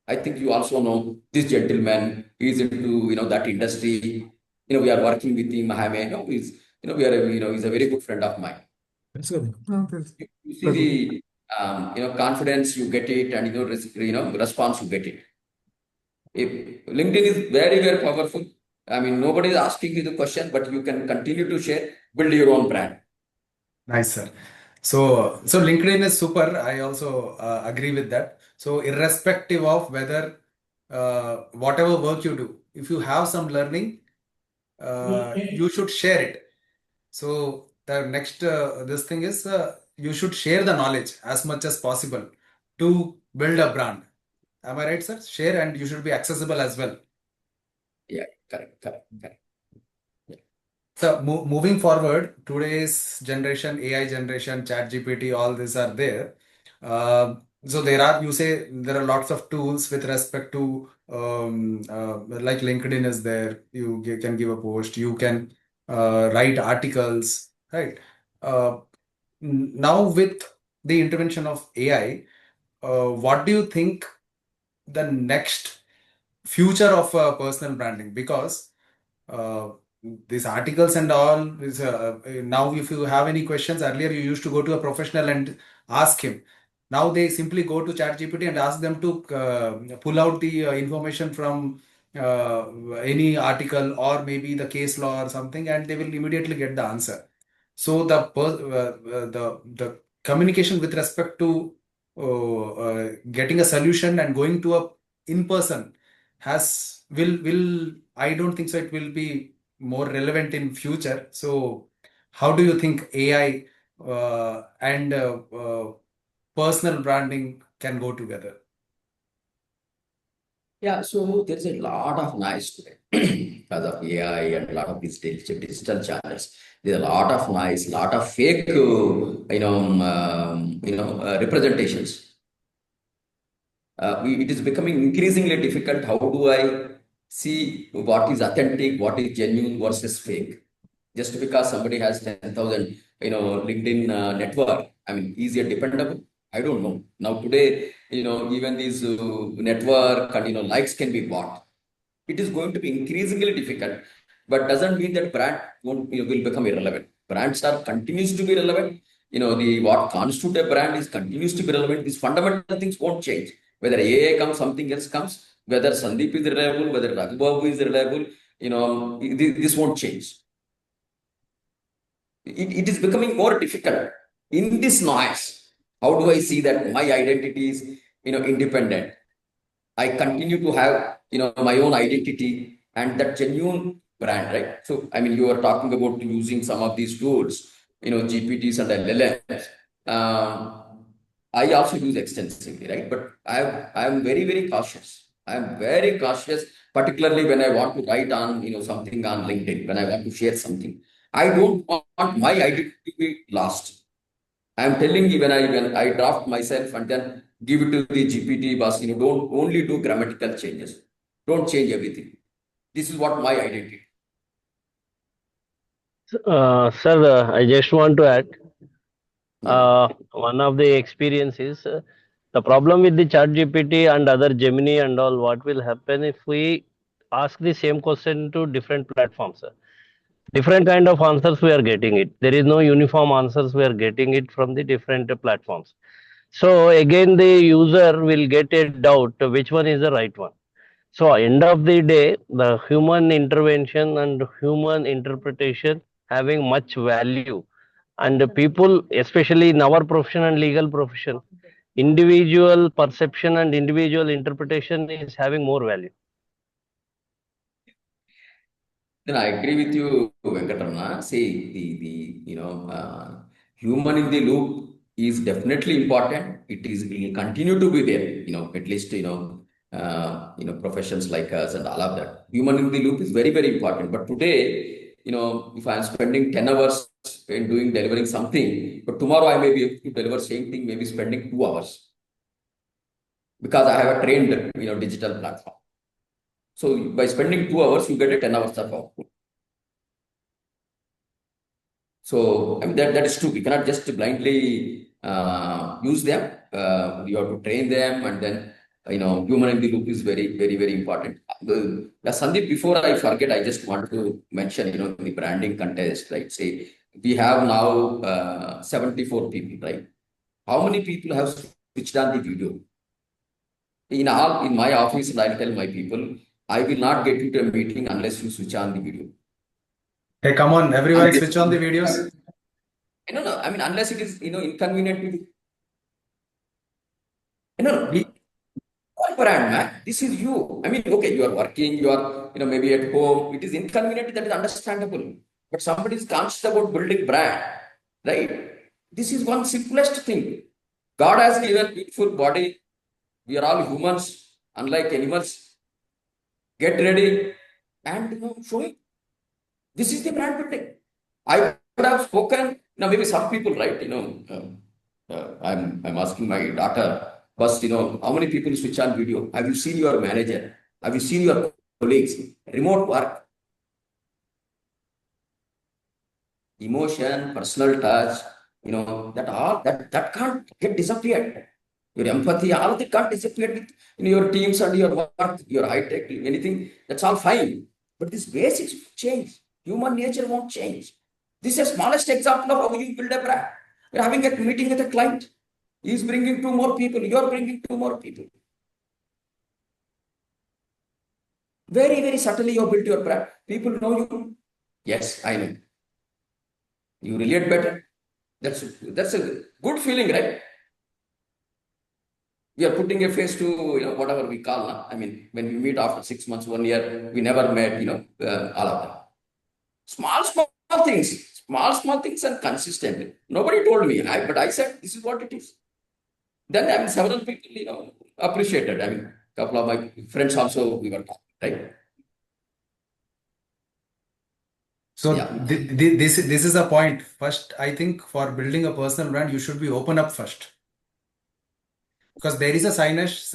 I think you also know this gentleman. He is into that industry. We are working with him. He's he's a very good friend of mine. That's good. You see the confidence you get it, and response you get it. LinkedIn is very powerful. I mean, nobody is asking you the question, but you can continue to share, build your own brand. Nice, sir. So LinkedIn is super. I also agree with that. So irrespective of whether whatever work you do, if you have some learning, you should share it. So the next this thing is you should share the knowledge as much as possible to build a brand. Am I right, sir? Share, and you should be accessible as well. Yeah, correct. So moving forward, today's generation, AI generation, ChatGPT, all these are there. So you say there are lots of tools with respect to like LinkedIn is there. You can give a post. You can write articles, right? Now with the intervention of AI, what do you think the next future of personal branding? Because these articles and all is now if you have any questions, earlier you used to go to a professional and ask him. Now they simply go to ChatGPT and ask them to pull out the information from any article or maybe the case law or something, and they will immediately get the answer. So the communication with respect to getting a solution and going to a in person will I don't think so it will be more relevant in future. So how do you think AI and personal branding can go together? Yeah, so there's a lot of noise today because of AI and a lot of these digital channels. There's a lot of noise, lot of fake, representations. It is becoming increasingly difficult. How do I see what is authentic, what is genuine versus fake? Just because somebody has 10,000 LinkedIn network, I mean, is it dependable? I don't know. Now today, even these network and likes can be bought. It is going to be increasingly difficult, but doesn't mean that brand won't, will become irrelevant. Brands are continues to be relevant. The what constitute a brand is continues to be relevant. These fundamental things won't change. Whether AI comes, something else comes. Whether Sandeep is reliable, whether Raghu Babu is reliable, this won't change. It is becoming more difficult in this noise. How do I see that my identity is, independent? I continue to have, my own identity and that genuine brand, right? So, I mean, you are talking about using some of these tools, GPTs and LLMs. I also use extensively, right? But I'm very, very cautious. I'm very cautious, particularly when I want to write on, something on LinkedIn, when I want to share something. I don't want my identity to be lost. I'm telling you, when I draft myself and then give it to the GPT boss, don't only do grammatical changes. Don't change everything. This is what my identity. Sir, I just want to add Yeah. one of the experiences. The problem with the chat GPT and other Gemini and all, what will happen if we ask the same question to different platforms? Different kind of answers we are getting it. There is no uniform answers we are getting it from the different platforms. So again, the user will get a doubt which one is the right one. So end of the day, the human intervention and human interpretation having much value, and the people, especially in our profession and legal profession, individual perception and individual interpretation is having more value. Then I agree with you, Venkatarana. See, human in the loop is definitely important. It will continue to be there. At least professions like us and all of that. Human in the loop is very, very important. But today, if I'm spending 10 hours in delivering something, but tomorrow I may be able to deliver same thing, maybe spending 2 hours because I have a trained, digital platform. So by spending 2 hours, you get a 10 hours of output. So I mean, that is true. We cannot just blindly use them. You have to train them, and then human in the loop is very, very, very important. Sandeep, before I forget, I just want to mention, the branding contest, right? Say we have now 74 people, right? How many people have switched on the video? In my office, and I'll tell my people, I will not get you to a meeting unless you switch on the video. Hey, come on, everyone, switch on the videos. No. I mean, unless it is, inconvenient to. No. Brand, man. This is you. I mean, okay, you are working, you are, maybe at home. It is inconvenient, that is understandable. But somebody is conscious about building brand, right? This is one simplest thing. God has given beautiful body. We are all humans, unlike animals. Get ready and show it. This is the brand building. I would have spoken. Now, maybe some people, right? I'm asking my daughter first. How many people switch on video? Have you seen your manager? Have you seen your colleagues? Remote work, emotion, personal touch. That can't get disappeared. Your empathy, all of it can't disappear with your teams and your work, your high tech, anything. That's all fine. But these basics change. Human nature won't change. This is the smallest example of how you build a brand. You're having a meeting with a client. He's bringing 2 more people. You're bringing 2 more people. Very, very subtly you built your brand. People know you. Yes, I know. You relate better. That's a good feeling, right? We are putting a face to whatever we call now. I mean, when we meet after 6 months, 1 year, we never met all of them. Small things and consistent. Nobody told me, but I said this is what it is. Then several people appreciated. I mean, a couple of my friends also we were talking, right? So Yeah. this is a point. First, I think for building a personal brand, you should be open up first. because there is a signage,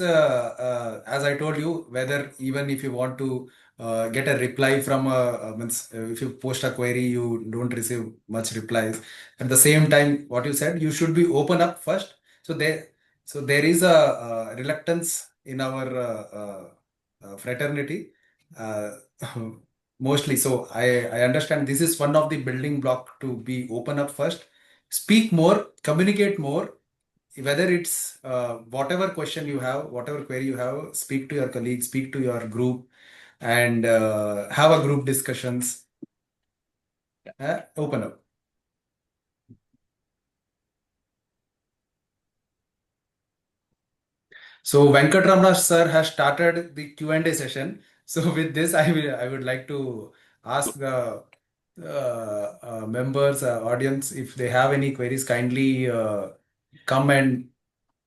as I told you, whether even if you want to get a reply from if you post a query, you don't receive much replies. At the same time, what you said, you should be open up first. So there is a reluctance in our fraternity, uh, mostly. So I understand this is one of the building block to be open up first, speak more, communicate more, whether it's whatever question you have, whatever query you have, speak to your colleagues, speak to your group, and have a group discussions. Open up. So Venkatramana sir has started the Q&A session. So with this, I would like to ask the members, audience, if they have any queries, kindly come and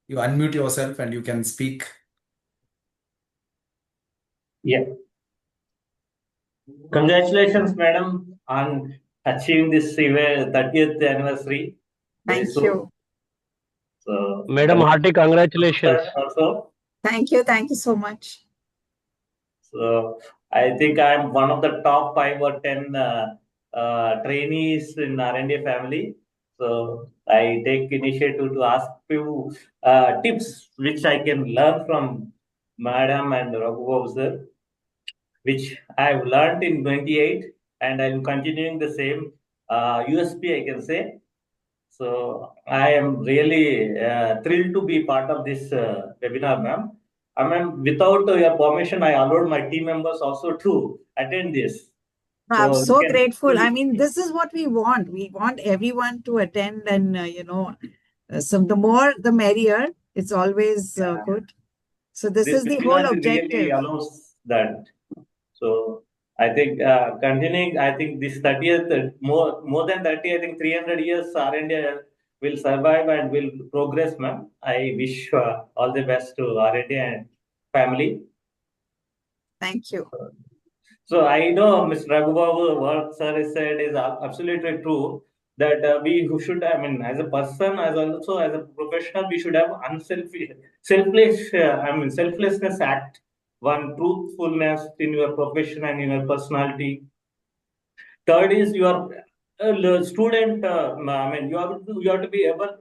you unmute yourself and you can speak. Yeah. Congratulations, madam, on achieving this 30th anniversary. Thank you. So, Madam, hearty congratulations. also. Thank you so much. So I think I'm one of the top 5 or 10 trainees in R&A family. So I take initiative to ask few tips which I can learn from Madam and Raghu Babu sir, which I've learned in 28, and I'm continuing the same USP, I can say. So I am really thrilled to be part of this webinar, ma'am. I mean, without your permission, I allowed my team members also to attend this. I'm So so grateful. I mean, this is what we want. We want everyone to attend, and so the more the merrier. It's always good. So this is the whole webinar really objective. allows that. So I think continuing, I think this 30th, more than 30, I think 300 years R&A will survive and will progress, ma'am. I wish all the best to R&A and family. Thank you. So I know Mr. Raghu Babu, what sir has said is absolutely true, that we who should, I mean, as a person, as also as a professional, we should have selflessness act, one truthfulness in your profession and in your personality. Third is your student. I mean, you have to be ever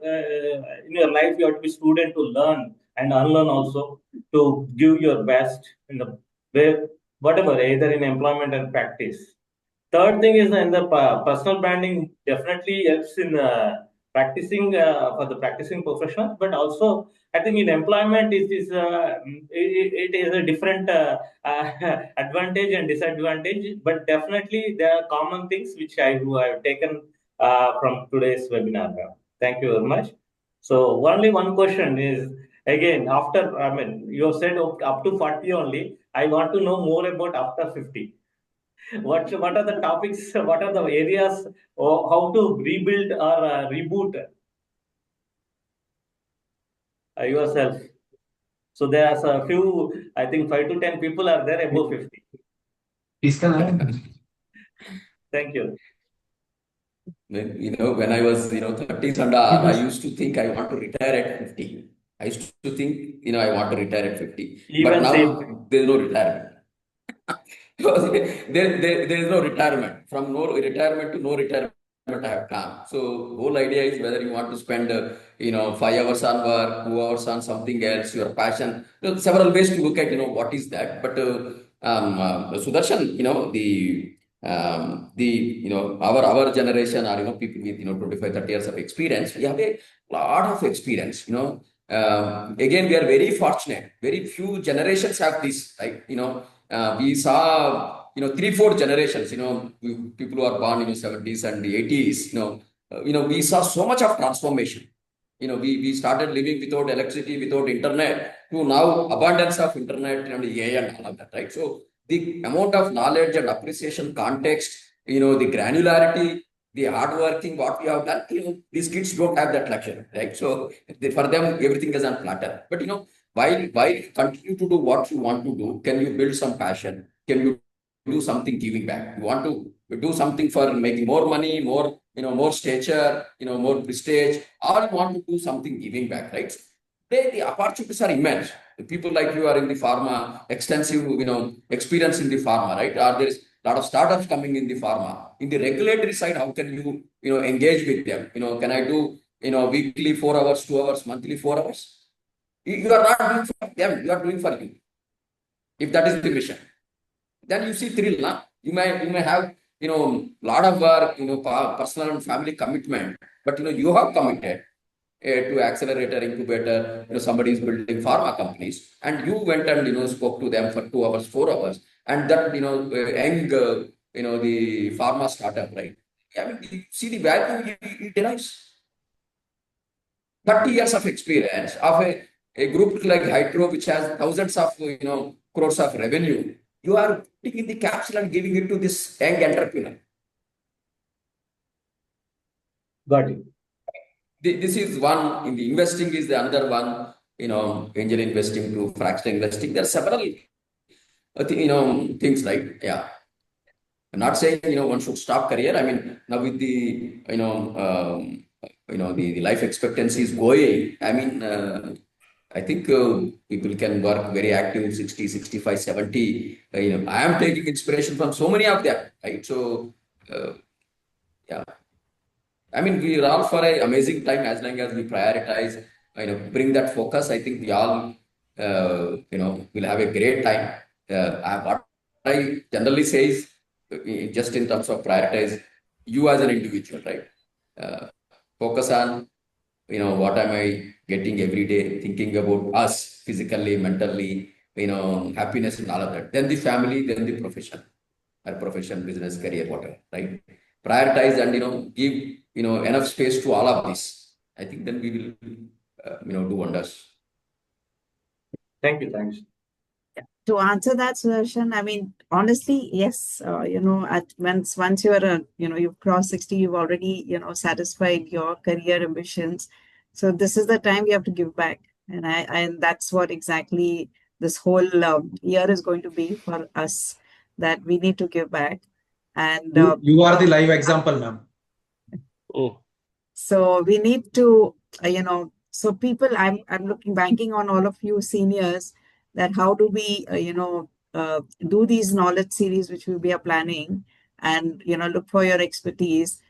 in your life. You have to be student to learn and unlearn also, to give your best in the way, whatever, either in employment and practice. Third thing is in the personal branding definitely helps in practicing for the practicing professionals, but also I think in employment it is a different advantage and disadvantage. But definitely there are common things which I have taken from today's webinar. Thank you very much. So only one question is, again, after, I mean, you have said up to 40 only. I want to know more about after 50. What are the topics? What are the areas? Or how to rebuild or reboot yourself? So there are a few. I think 5 to 10 people are there above 50. Thank you. When I was 30s and I used to think I want to retire at 50. I used to think I want to retire at 50. Even but now same. there's no retirement. there is no retirement. From no retirement to no retirement I have come. So whole idea is whether you want to spend 5 hours on work, 2 hours on something else, your passion. Several ways to look at what is that. But Sudarshan, our generation are people with 25, 30 years of experience. We have a lot of experience. Again, we are very fortunate. Very few generations have this, right? We saw 3-4 generations. People who are born in the 70s and the 80s. We saw so much of transformation. We started living without electricity, without internet, to now abundance of internet and AI and all of that, right? So the amount of knowledge and appreciation, context, the granularity, the hardworking, what we have done, these kids don't have that luxury, right? So for them, everything is on platter. But while you continue to do what you want to do, can you build some passion? Can you do something giving back? You want to do something for making more money, more stature, more prestige, or you want to do something giving back, right? The opportunities are immense. People like you are in the pharma, extensive, experience in the pharma, right? Or there is a lot of startups coming in the pharma. In the regulatory side, how can you, engage with them? Can I do, weekly 4 hours, 2 hours, monthly 4 hours? You are not doing for them, you are doing for you. If that is the mission, then you see thrill, na? You may have, lot of work, personal and family commitment, but you have committed to accelerator, incubator, somebody is building pharma companies, and you went and spoke to them for 2 hours, 4 hours, and that young, the pharma startup, right? I mean, you see the value it derives. 30 years of experience of a group like Hydro, which has thousands of crores of revenue. You are taking the capsule and giving it to this young entrepreneur. Got it. This is one. In the investing is the another one. Angel investing to fractional investing. There are several, things like, yeah. I'm not saying one should stop career. I mean, now with the the life expectancy is going. I mean, I think people can work very active 60, 65, 70. I am taking inspiration from so many of them, right? So, yeah. I mean, we are all for an amazing time as long as we prioritize, bring that focus. I think we all, will have a great time. What I generally say is, just in terms of prioritize you as an individual, right? Focus on, what am I getting every day, thinking about us physically, mentally, happiness and all of that. Then the family, then the profession, or profession, business, career, whatever, right? Prioritize and, give, enough space to all of this. I think then we will, do wonders. Thank you. Thanks. To answer that, Sudarshan, I mean, honestly, yes, once you're you've crossed 60, you've already, satisfied your career ambitions. So this is the time you have to give back. And that's what exactly this whole year is going to be for us, that we need to give back. And You are the live example, ma'am. so we need to, so people, I'm looking, banking on all of you seniors, that how do we, do these knowledge series, which we are planning, and, look for your expertise,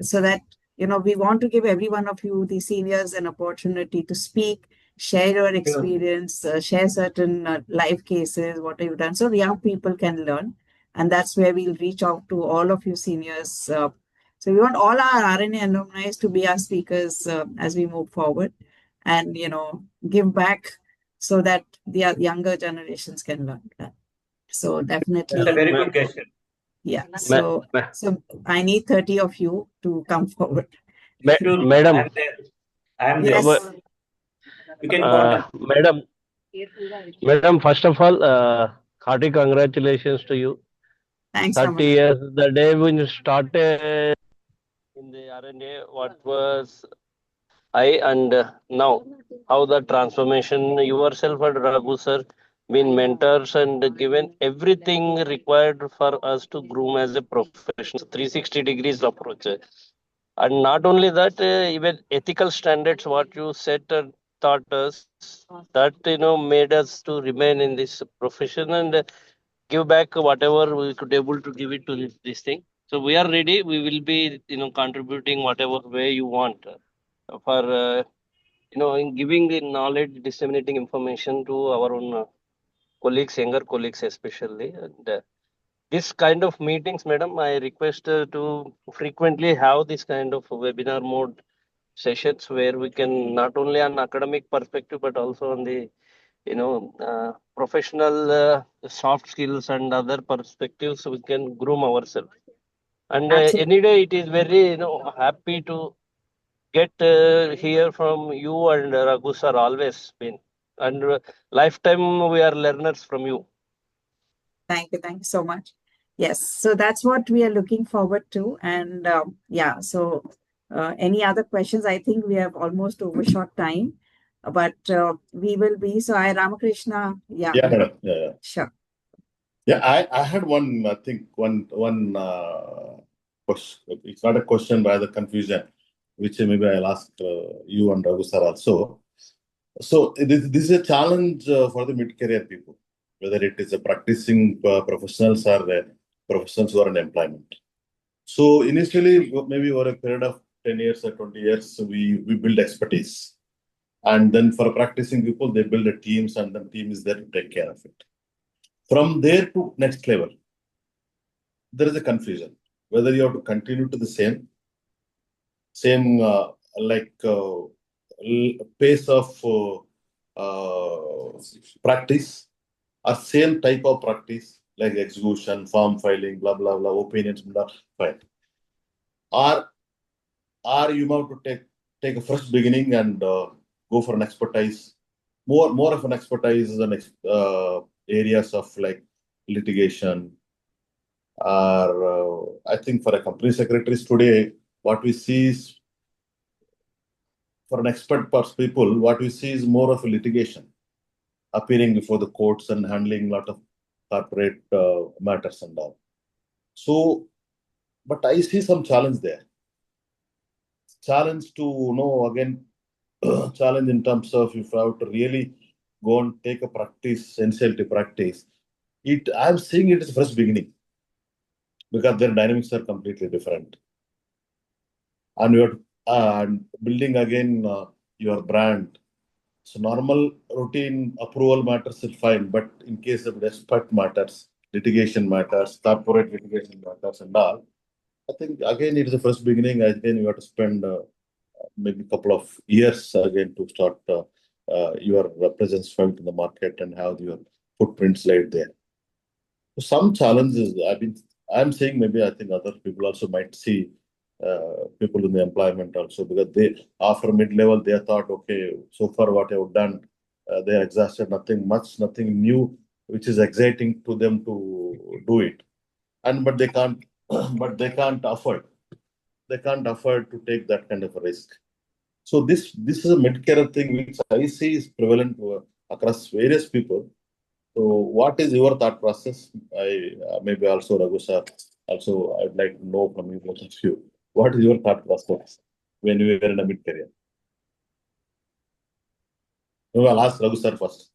so that, we want to give every one of you, the seniors, an opportunity to speak, share your experience, share certain live cases, what you've done, so the young people can learn. And that's where we'll reach out to all of you seniors. So we want all our R&A alumni to be our speakers as we move forward, and give back so that the younger generations can learn that. So definitely, That's a very good question. Yeah. So I need 30 of you to come forward. Sure, Madam. I'm there. I'm Yes. there. You can contact. Madam, first of all, hearty congratulations to you. Thanks, 30 Raman. years, the day when you started in the R&A, what was and now, how the transformation, yourself and Raghu sir, been mentors and given everything required for us to groom as a professional, 360 degrees approach. And not only that, even ethical standards, what you said and taught us, that made us to remain in this profession and give back whatever we could able to give it to this thing. So we are ready. We will be contributing whatever way you want for in giving the knowledge, disseminating information to our own colleagues, younger colleagues especially. And this kind of meetings, madam, I request to frequently have this kind of webinar mode sessions where we can not only on academic perspective but also on the professional soft skills and other perspectives we can groom ourselves. And any day it is very happy to get hear from you and Raghu sir, always been, and lifetime we are learners from you. Thank you so much. Yes, so that's what we are looking forward to. And yeah, so any other questions? I think we have almost overshot time, but we will be. So I, Ramakrishna, yeah. Yeah, madam. Yeah. Sure. Yeah, I had one, I think one question. It's not a question, but the confusion, which maybe I'll ask you and Raghu sir also. So this is a challenge for the mid-career people, whether it is a practicing professionals or professionals who are in employment. So initially, maybe over a period of 10 years or 20 years, we build expertise. And then for practicing people, they build the teams, and the team is there to take care of it. From there to next level, there is a confusion whether you have to continue to the same pace of practice, or same type of practice like execution, form filing, blah blah blah, opinions, blah, fine. Or you have to take a fresh beginning and go for an expertise, more of an expertise in areas of like litigation, or I think for a company secretaries today, what we see is for an expert people, what we see is more of a litigation, appearing before the courts and handling a lot of corporate matters and all. So, but I see some challenge there. Challenge to again, challenge in terms of if I have to really go and take a practice, NCLT practice, I'm seeing it as first beginning because their dynamics are completely different. And you're building again your brand. So normal routine approval matters is fine, but in case of expert matters, litigation matters, corporate litigation matters, and all, I think again it is the first beginning. Again, you have to spend maybe a couple of years again to start your presence felt in the market and have your footprints laid there. So some challenges I'm saying, maybe I think other people also might see people in the employment also, because they after mid-level they thought, okay, so far what I've done, they are exhausted, nothing new which is exciting to them to do it, and but they can't afford to take that kind of a risk. So this is a mid-career thing which I see is prevalent across various people. So what is your thought process? I maybe also Raghu sir, also I'd like to know from you, both of you, what is your thought process when you were in a mid-career? No, I'll ask Raghu sir first.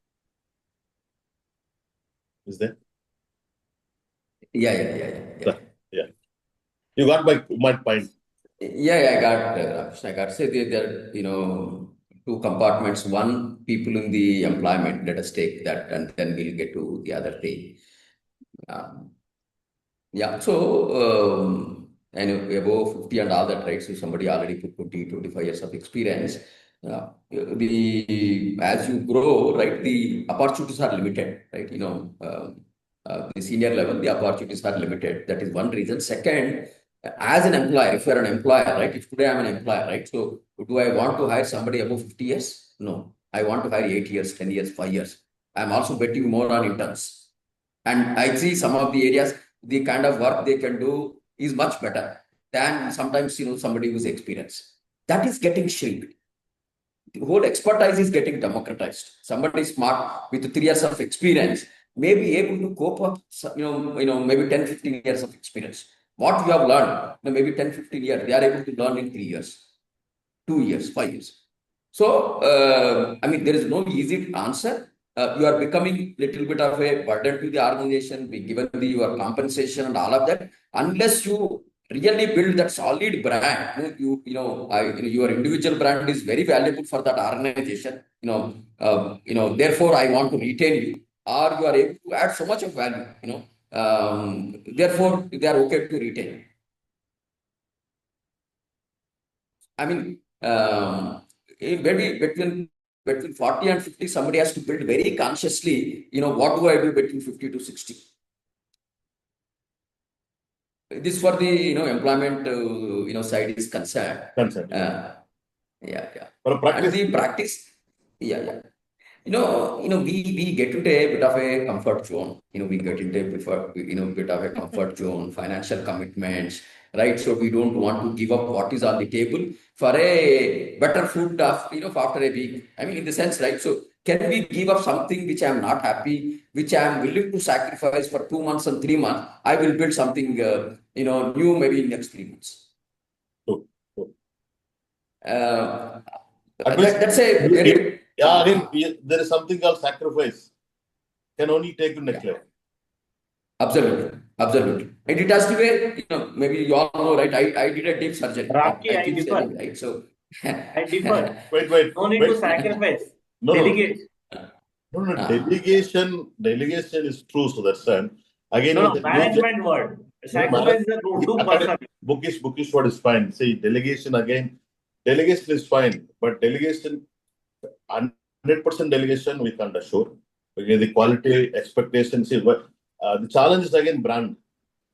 Is there? Yeah. Yeah. You got my point. Yeah, I got say there, two compartments. One, people in the employment, let us take that, and then we'll get to the other thing. Yeah, so and above 50 and all that, right? So somebody already put 20, 25 years of experience. As you grow, right, the opportunities are limited, right? The senior level, the opportunities are limited. That is one reason. Second, as an employer, if you're an employer, right? If today I'm an employer, right? So do I want to hire somebody above 50 years? No. I want to hire 8 years, 10 years, 5 years. I'm also betting more on interns. And I see some of the areas, the kind of work they can do is much better than sometimes, somebody who's experienced. That is getting shrinked. The whole expertise is getting democratized. Somebody smart with 3 years of experience may be able to cope up, maybe 10, 15 years of experience. What you have learned, maybe 10, 15 years, they are able to learn in 3 years, 2 years, 5 years. So, there is no easy answer. You are becoming little bit of a burden to the organization, be given your compensation and all of that, unless you really build that solid brand. Your individual brand is very valuable for that organization. Therefore, I want to retain you, or you are able to add so much of value. Therefore, they are okay to retain. Maybe between 40 and 50, somebody has to build very consciously, what do I do between 50 to 60? This for the, employment, side is concerned. Yeah. For practice. And the practice, yeah. We get into a bit of a comfort zone. We get into a bit of a comfort zone, financial commitments, right? So we don't want to give up what is on the table for a better food of, for after a week. In the sense, right? So can we give up something which I'm not happy, which I'm willing to sacrifice for 2 months and 3 months? I will build something, new maybe in next 3 months. True. That's a very Yeah, again, there is something called sacrifice. Can only take to next level. Absolutely. Absolutely. And it has to be, maybe you all know, right? I did a deep surgery. Raki, I I keep differ. saying, right? So, I differ. Wait. No need to sacrifice. No. Delegate. No. Delegation is true. So that's done. Again, No, management word. Sacrifice is a rude. Do personally. Bookish word is fine. See, delegation again. Delegation is fine, but delegation, 100% delegation we can't assure. Okay, the quality expectations is what the challenge is again brand.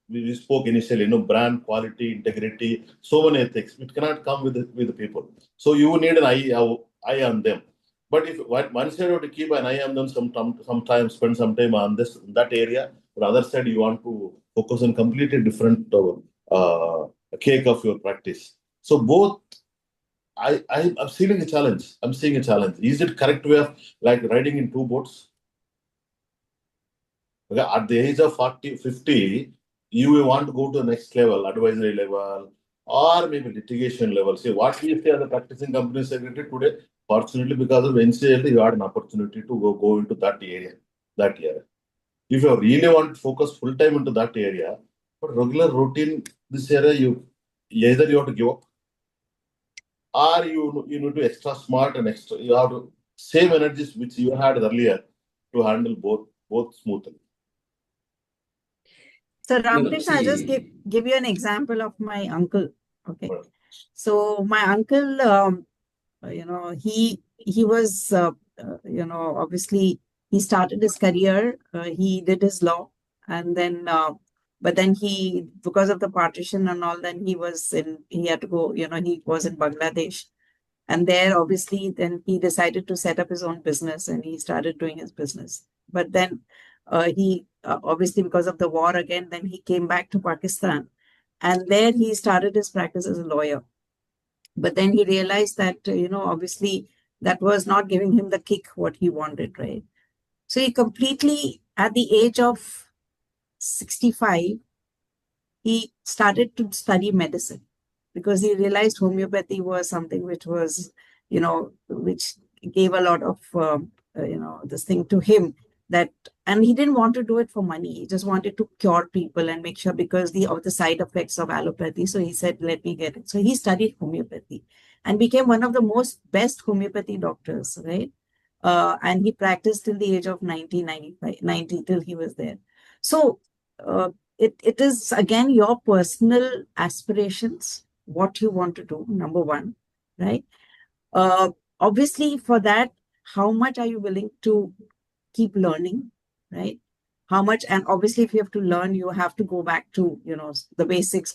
We spoke initially, brand, quality, integrity, so many ethics. It cannot come with the people. So you need an eye on them. But if one side you have to keep an eye on them, sometimes spend some time on that area. The other side you want to focus on completely different cake of your practice. So both. I'm seeing a challenge. Is it correct way of like riding in two boats? Okay, at the age of 40, 50, you will want to go to the next level, advisory level, or maybe litigation level. See, what we say as a practicing company secretary today, fortunately, because of NCLT, you had an opportunity to go into that area. If you really want to focus full time into that area, but regular routine, this area, either you have to give up, or you need to extra smart and extra. You have to same energies which you had earlier to handle both smoothly. So Ramkrishna, I'll just give you an example of my uncle. Okay. Right. So my uncle, he was, obviously he started his career, he did his law, and then, but then because of the partition and all, then he had to go, he was in Bangladesh. And there, obviously, then he decided to set up his own business and he started doing his business. But then obviously, because of the war again, then he came back to Pakistan. And there he started his practice as a lawyer. But then he realized that, obviously, that was not giving him the kick what he wanted, right? So he completely, at the age of 65, he started to study medicine because he realized homeopathy was something which was, which gave a lot of, this thing to him and he didn't want to do it for money. He just wanted to cure people and make sure because of the side effects of allopathy. So he said, let me get it. So he studied homeopathy and became one of the most best homeopathy doctors, right? And he practiced till the age of 90, 95, 90 till he was there. So it is again your personal aspirations, what you want to do, number one, right? Obviously, for that, how much are you willing to keep learning, right? How much, and obviously, if you have to learn, you have to go back to, the basics,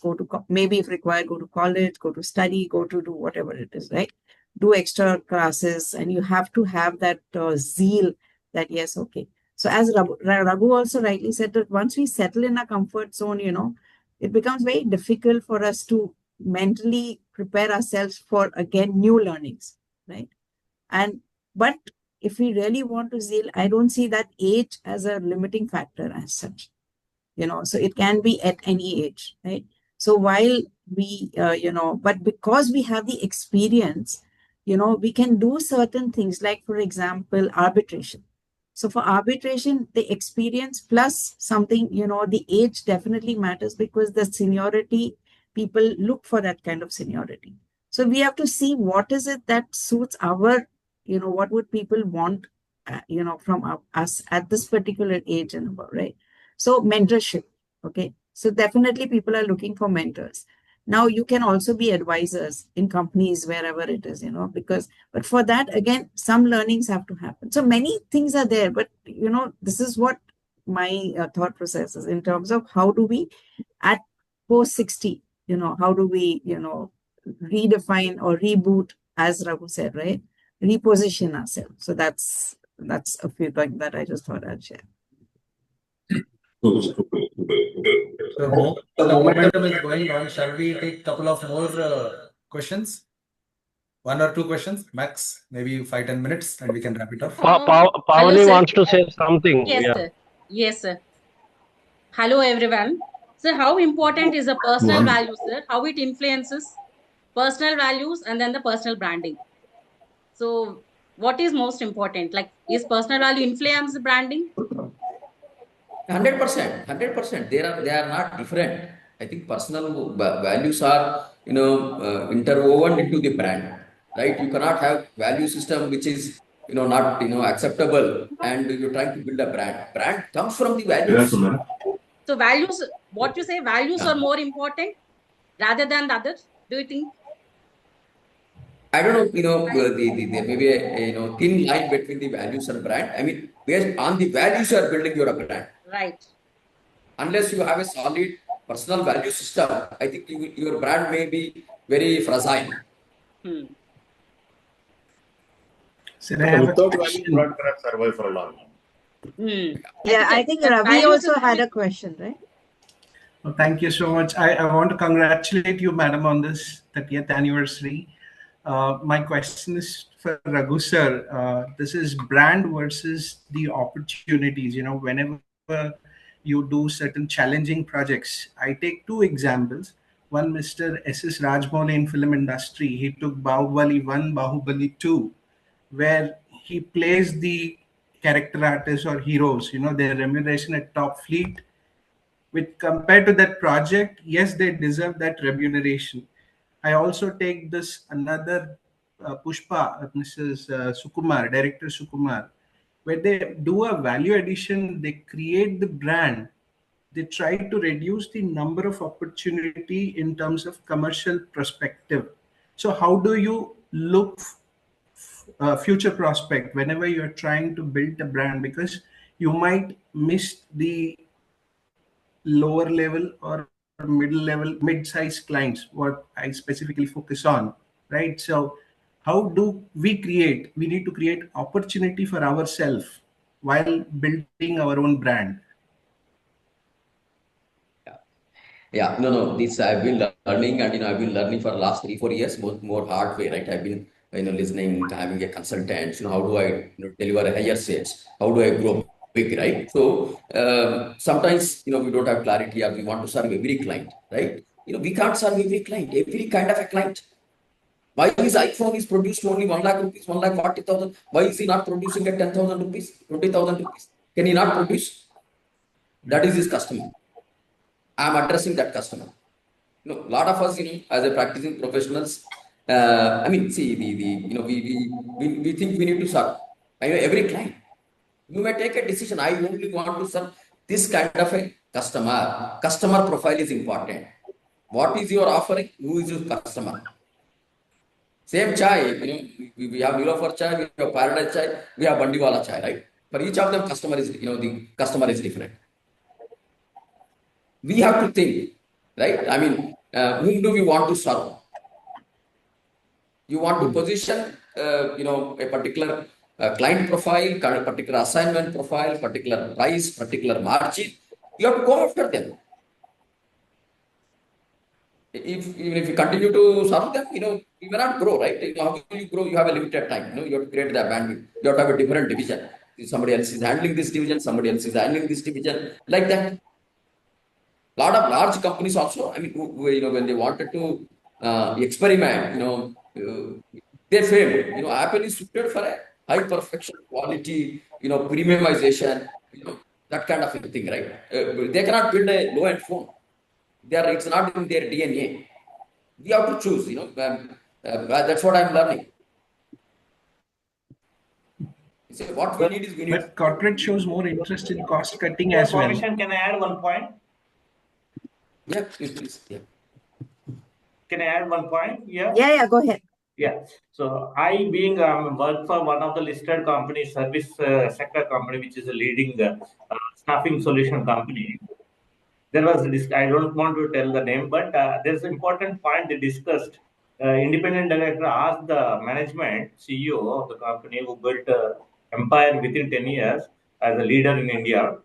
maybe if required, go to college, go to study, go to do whatever it is, right? Do extra classes, and you have to have that zeal that, yes, okay. So as Raghu also rightly said, that once we settle in a comfort zone, it becomes very difficult for us to mentally prepare ourselves for, again, new learnings, right? But if we really want to zeal, I don't see that age as a limiting factor as such, so it can be at any age, right? So while we, but because we have the experience, we can do certain things like, for example, arbitration. So for arbitration, the experience plus something, the age definitely matters because the seniority, people look for that kind of seniority. So we have to see what is it that suits our, what would people want, from us at this particular age and above, right? So mentorship, okay? So definitely people are looking for mentors. Now you can also be advisors in companies, wherever it is, but for that, again, some learnings have to happen. So many things are there, but, this is what my thought process is in terms of how do we, at post 60, how do we, redefine or reboot, as Raghu said, right? Reposition ourselves. So that's a feedback that I just thought I'd share. So the momentum is going on. Shall we take a couple of more questions? One or two questions, max, maybe 5-10 minutes, and we can wrap it up. Pavani wants to say something. Yes, sir. Yes, sir. Hello, everyone. So, how important is the personal value, sir? How it influences personal values and then the personal branding? So, What is most important? Like, is personal value influence branding? 100%, 100%. They are not different. I think personal values are interwoven into the brand, right? You cannot have value system which is not acceptable, and you're trying to build a brand. Brand comes from the values. So values, what you say, values are Yeah. more important rather than the others. Do you think? I don't know. There may be a thin line between the values and brand. I mean, based on the values you are building your brand. Right. Unless you have a solid personal value system, I think your brand may be very fragile. Sir, I have a Without value, question. brand cannot survive for a long time. Yeah, I think Ravi values also is had a question, right? Well, thank you so much. I want to congratulate you, madam, on this 30th anniversary. My question is for Raghu sir. This is brand versus the opportunities. Whenever you do certain challenging projects, I take two examples. One, Mr. S.S. Rajmouli in film industry. He took Bahubali 1, Bahubali 2, where he plays the character artists or heroes, their remuneration at top fleet. With compared to that project, yes, they deserve that remuneration. I also take this another Pushpa, Mrs. Sukumar, director Sukumar, where they do a value addition, they create the brand, they try to reduce the number of opportunity in terms of commercial perspective. So how do you look future prospect whenever you're trying to build a brand, because you might miss the lower level or middle level mid-sized clients, what I specifically focus on, right? So how do we need to create opportunity for ourselves while building our own brand. Yeah, no. This I've been learning, and I've been learning for the last 3-4 years, more hard way, right? I've been listening, having a consultant. How do I deliver a higher sales? How do I grow big, right? So sometimes we don't have clarity, or we want to serve every client, right? We can't serve every client, every kind of a client. Why his iPhone is produced only 1 lakh rupees, 1,40,000? Why is he not producing at 10,000 rupees, 20,000 rupees? Can he not produce? That is his customer. I'm addressing that customer. A lot of us, as a practicing professionals, I mean, see, we think we need to serve every client. You may take a decision. I only want to serve this kind of a customer. Customer profile is important. What is your offering? Who is your customer? Same chai, we have Nilofer chai, we have Paradise chai, we have Bandiwala chai, right? For each of them, customer is, the customer is different. We have to think, right? I mean, whom do we want to serve? You want to position, a particular client profile, particular assignment profile, particular price, particular margin. You have to go after them. Even if you continue to serve them, you may not grow, right? How will you grow? You have a limited time. You have to create that bandwidth. You have to have a different division. Somebody else is handling this division. Somebody else is handling this division. Like that. A lot of large companies also, I mean, when they wanted to experiment, they failed. Apple is suited for a high perfection quality, premiumization, that kind of a thing, right? They cannot build a low-end phone. It's not in their DNA. We have to choose, that's what I'm learning. So what we need is But corporate shows more interest in cost cutting as well. Permission, can I add one point? Yeah, please. Yeah. Can I add one point? Yeah, go ahead. Yeah. So I being work for one of the listed companies, service sector company, which is a leading staffing solution company. There was this, I don't want to tell the name, but there's an important point they discussed. Independent director asked the management, CEO of the company who built empire within 10 years as a leader in India.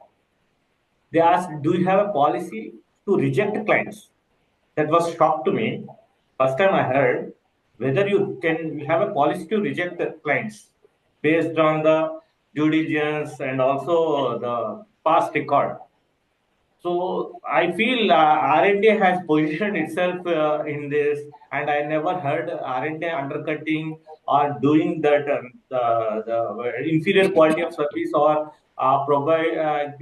They asked, do you have a policy to reject clients? That was shock to me. First time I heard whether you have a policy to reject the clients based on the due diligence and also the past record. So I feel R&A has positioned itself in this, and I never heard R&A undercutting or doing that the inferior quality of service or provide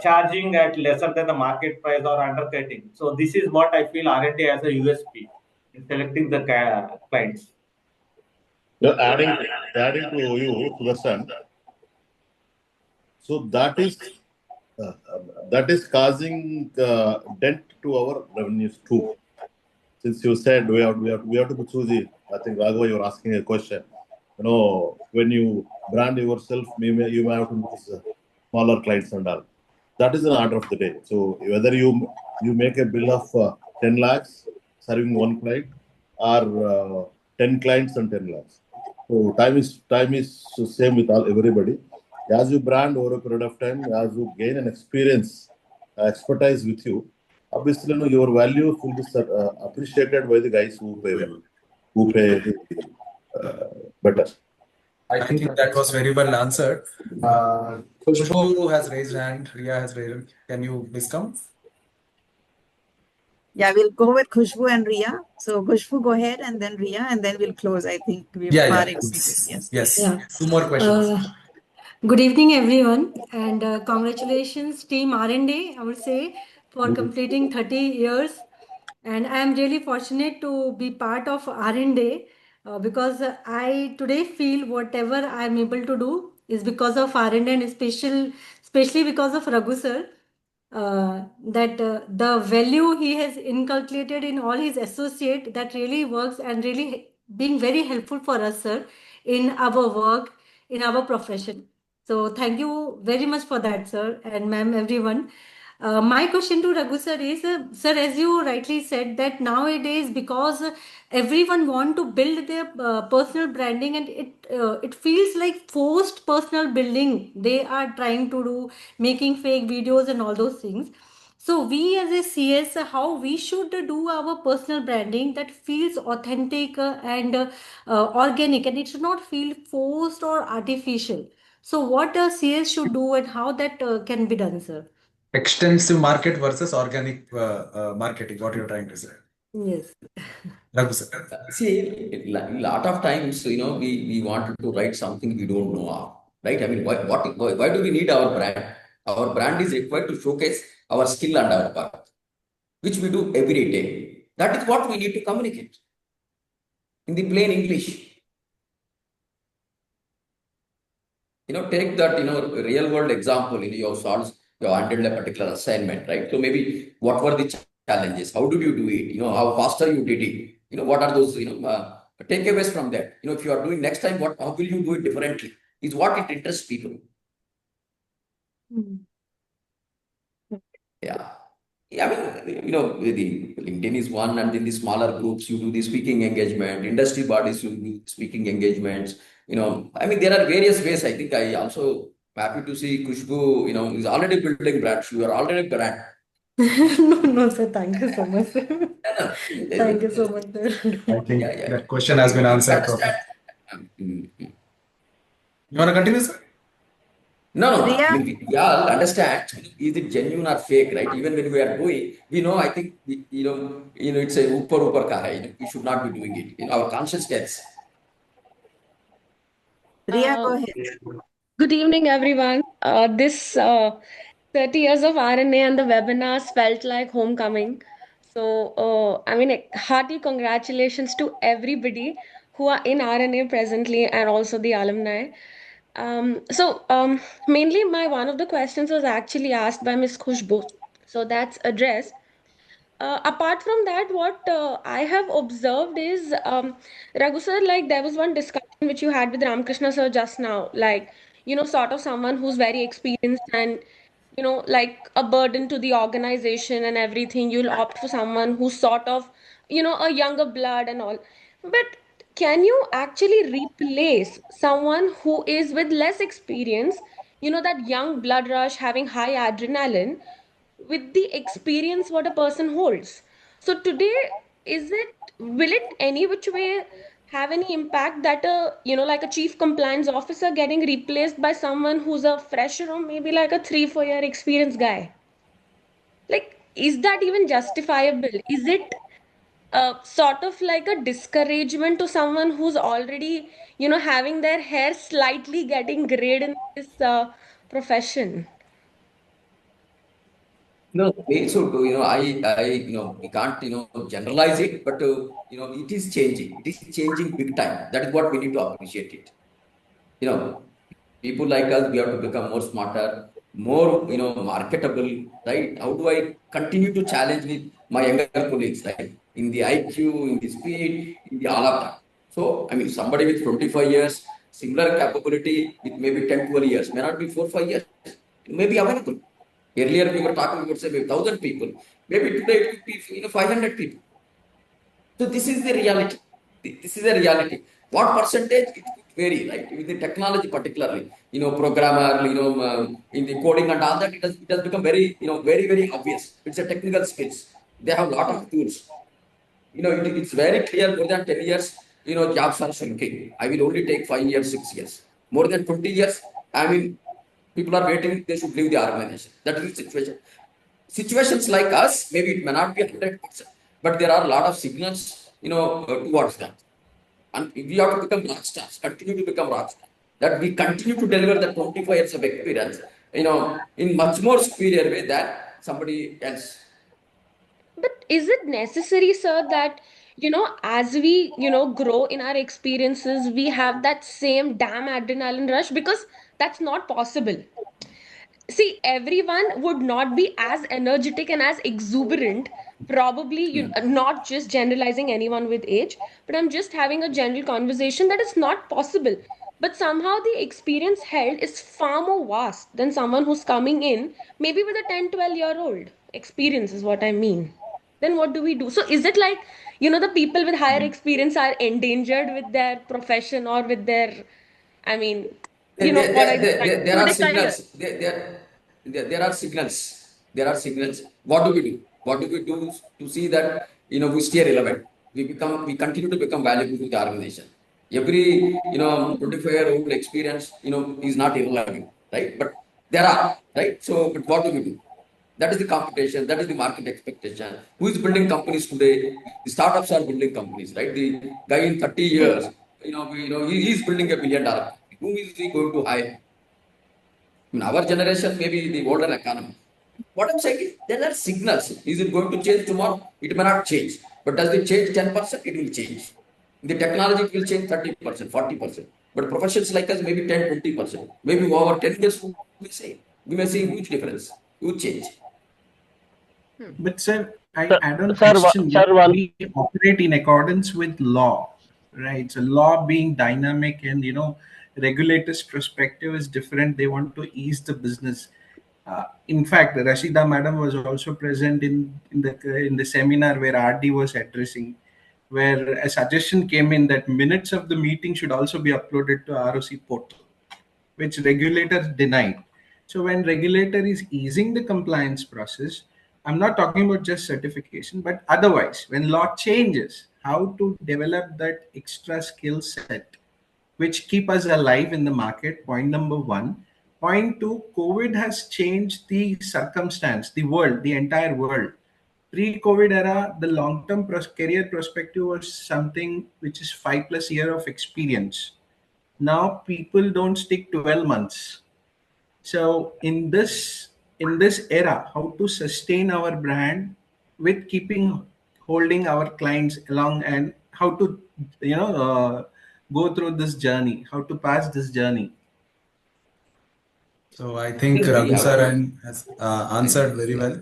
charging at lesser than the market price or undercutting. So this is what I feel R&A as a USP in selecting the clients. Yeah, adding to you, Sudarshan. So that is causing dent to our revenues too. Since you said we have to be choosy, I think Raghu, you're asking a question. When you brand yourself, you may have to lose smaller clients and all. That is an order of the day. So whether you make a bill of 10 lakhs serving one client or 10 clients and 10 lakhs. So time is the same with everybody. As you brand over a period of time, as you gain an expertise with you, obviously your value will be appreciated by the guys who pay well, who pay better. I think that was very well answered. Khushbu has raised hand. Ria has raised hand. Can you please come? Yeah, we'll go with Khushbu and Ria. So Khushbu, go ahead, and then Ria, and then we'll close. I think we've far exceeded. Yes. Yeah. Two more questions. Good evening, everyone, and congratulations, Team R&A, I would say, for completing 30 years. And I am really fortunate to be part of R&A because I today feel whatever I am able to do is because of R&A and especially because of Raghu sir. That the value he has inculcated in all his associate that really works and really being very helpful for us, sir, in our work, in our profession. So thank you very much for that, sir, and ma'am, everyone. My question to Raghu sir is, sir, as you rightly said, that nowadays because everyone want to build their personal branding and it feels like forced personal building. They are trying to do making fake videos and all those things. So we as a CS, how we should do our personal branding that feels authentic and organic, and it should not feel forced or artificial. So what a CS should do and how that can be done, sir? Extensive market versus organic marketing. What you're trying to say? Yes. Raghu sir. See, a lot of times, we wanted to write something we don't know of, right? I mean, why do we need our brand? Our brand is required to showcase our skill and our work, which we do every day. That is what we need to communicate in the plain English. Take that, real world example. You have solved, you have handled a particular assignment, right? So maybe what were the challenges? How did you do it? How faster you did it? What are those, takeaways from that? If you are doing next time, how will you do it differently? Is what it interests people. Yeah. Yeah, I mean, the LinkedIn is one, and then the smaller groups, you do the speaking engagement, industry bodies, you do speaking engagements. I mean, there are various ways. I think I also happy to see Kushbu, is already building brand. You are already brand. No, sir. Thank you so much, sir. Thank you so much, sir. I think that question has been answered. You want to continue, sir? No. Ria? I mean, we all understand, is it genuine or fake, right? Even when we are doing, we know, I think, it's a upper kara. We should not be doing it. In our conscious gets. Ria, go ahead. Good evening, everyone. This 30 years of R&A and the webinars felt like homecoming. So, I mean, hearty congratulations to everybody who are in R&A presently and also the alumni. Mainly one of the questions was actually asked by Ms. Khushbu. So that's addressed. Apart from that, what I have observed is, Raghu sir, like there was one discussion which you had with Ramakrishna sir just now, like, sort of someone who's very experienced and, like a burden to the organization and everything. You'll opt for someone who's sort of, a younger blood and all. But can you actually replace someone who is with less experience, that young blood rush, having high adrenaline, with the experience what a person holds? So today, will it any which way have any impact that like a chief compliance officer getting replaced by someone who's a fresher or maybe like a 3-4 year experienced guy? Like, is that even justifiable? Is it sort of like a discouragement to someone who's already, having their hair slightly getting grayed in this profession? No, so we can't, generalize it, but it is changing. It is changing big time. That is what we need to appreciate it. You know, people like us, we have to become more smarter, more, marketable, right? How do I continue to challenge with my younger colleagues, right? In the IQ, in the speed, in the all of that. So, I mean, somebody with 25 years, similar capability with maybe 10, 12 years, may not be 4, 5 years, it may be available. Earlier, we were talking about, say, 1,000 people. Maybe today it could be, 500 people. So this is the reality. This is the reality. What percentage? It could vary, right? With the technology, particularly, programmer, in the coding and all that, it has become very, very, very obvious. It's a technical skills. They have a lot of tools. It's very clear. More than 10 years, jobs are shrinking. I will only take 5 years, 6 years. More than 20 years, I mean, people are waiting. They should leave the organization. That is the situation. Situations like us, maybe it may not be 100%, but there are a lot of signals, towards that. And we have to become rock stars, continue to become rock stars. That we continue to deliver the 25 years of experience, in much more superior way than somebody else. But is it necessary, sir, that, as we, grow in our experiences, we have that same damn adrenaline rush? Because that's not possible. See, everyone would not be as energetic and as exuberant, probably, not just generalizing anyone with age, but I'm just having a general conversation that is not possible. But somehow the experience held is far more vast than someone who's coming in, maybe with a 10, 12-year-old experience, is what I mean. Then what do we do? So is it like, the people with higher experience are endangered with their profession or with their, I mean, you know what I mean? Like, There so are they kind of. signals. There are signals. There are signals. What do we do? What do we do to see that we stay relevant? We continue to become valuable to the organization. Every 25-year-old experience is not irrelevant, right? But there are, right. So, but what do we do? That is the competition. That is the market expectation. Who is building companies today? The startups are building companies, right? The guy in 30 years, he is building a $1 billion company. Who is he going to hire? In our generation, maybe the older economy. What I'm saying is, there are signals. Is it going to change tomorrow? It may not change. But does it change 10%? It will change. The technology will change 30%, 40%. But professions like us, maybe 10, 20%. Maybe over 10 years, we may see huge difference, huge change. But sir, I Sir, add on sir, question. one. We operate in accordance with law, right? So law being dynamic and regulators' perspective is different. They want to ease the business. In fact, Rashida madam was also present in the seminar where RD was addressing, where a suggestion came in that minutes of the meeting should also be uploaded to ROC portal, which regulators denied. So when regulator is easing the compliance process, I'm not talking about just certification, but otherwise, when law changes, how to develop that extra skill set, which keep us alive in the market. Point number one. Point two, COVID has changed the circumstance, the world, the entire world. Pre-COVID era, the long-term career perspective was something which is 5+ year of experience. Now people don't stick 12 months. So in this era, how to sustain our brand with keeping holding our clients along, and how to go through this journey, how to pass this journey. So I think Yes, we Raghu have sir to. has answered very Yeah. well.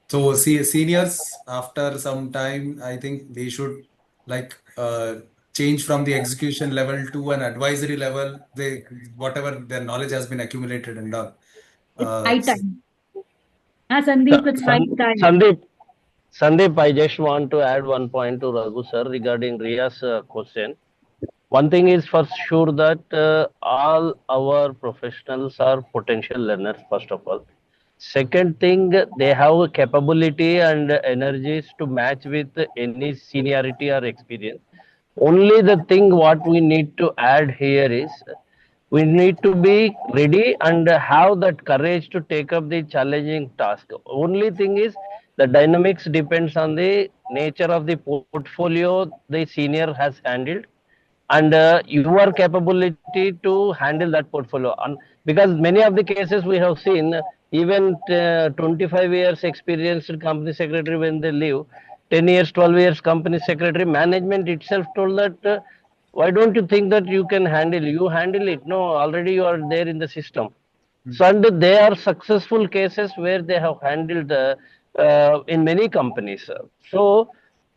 So see, seniors after some time, I think they should like change from the execution level to an advisory level. They whatever their knowledge has been accumulated and all. It's high So, time. Sandeep, it's high time. Sandeep, I just want to add one point to Raghu sir regarding Ria's question. One thing is for sure that all our professionals are potential learners, first of all. Second thing, they have a capability and energies to match with any seniority or experience. Only the thing what we need to add here is we need to be ready and have that courage to take up the challenging task. Only thing is The dynamics depends on the nature of the portfolio the senior has handled and your capability to handle that portfolio. And because many of the cases we have seen, even 25 years experienced company secretary when they leave, 10 years, 12 years company secretary, management itself told that why don't you think that you can handle, you handle it. No, already you are there in the system. So, and there are successful cases where they have handled in many companies. So,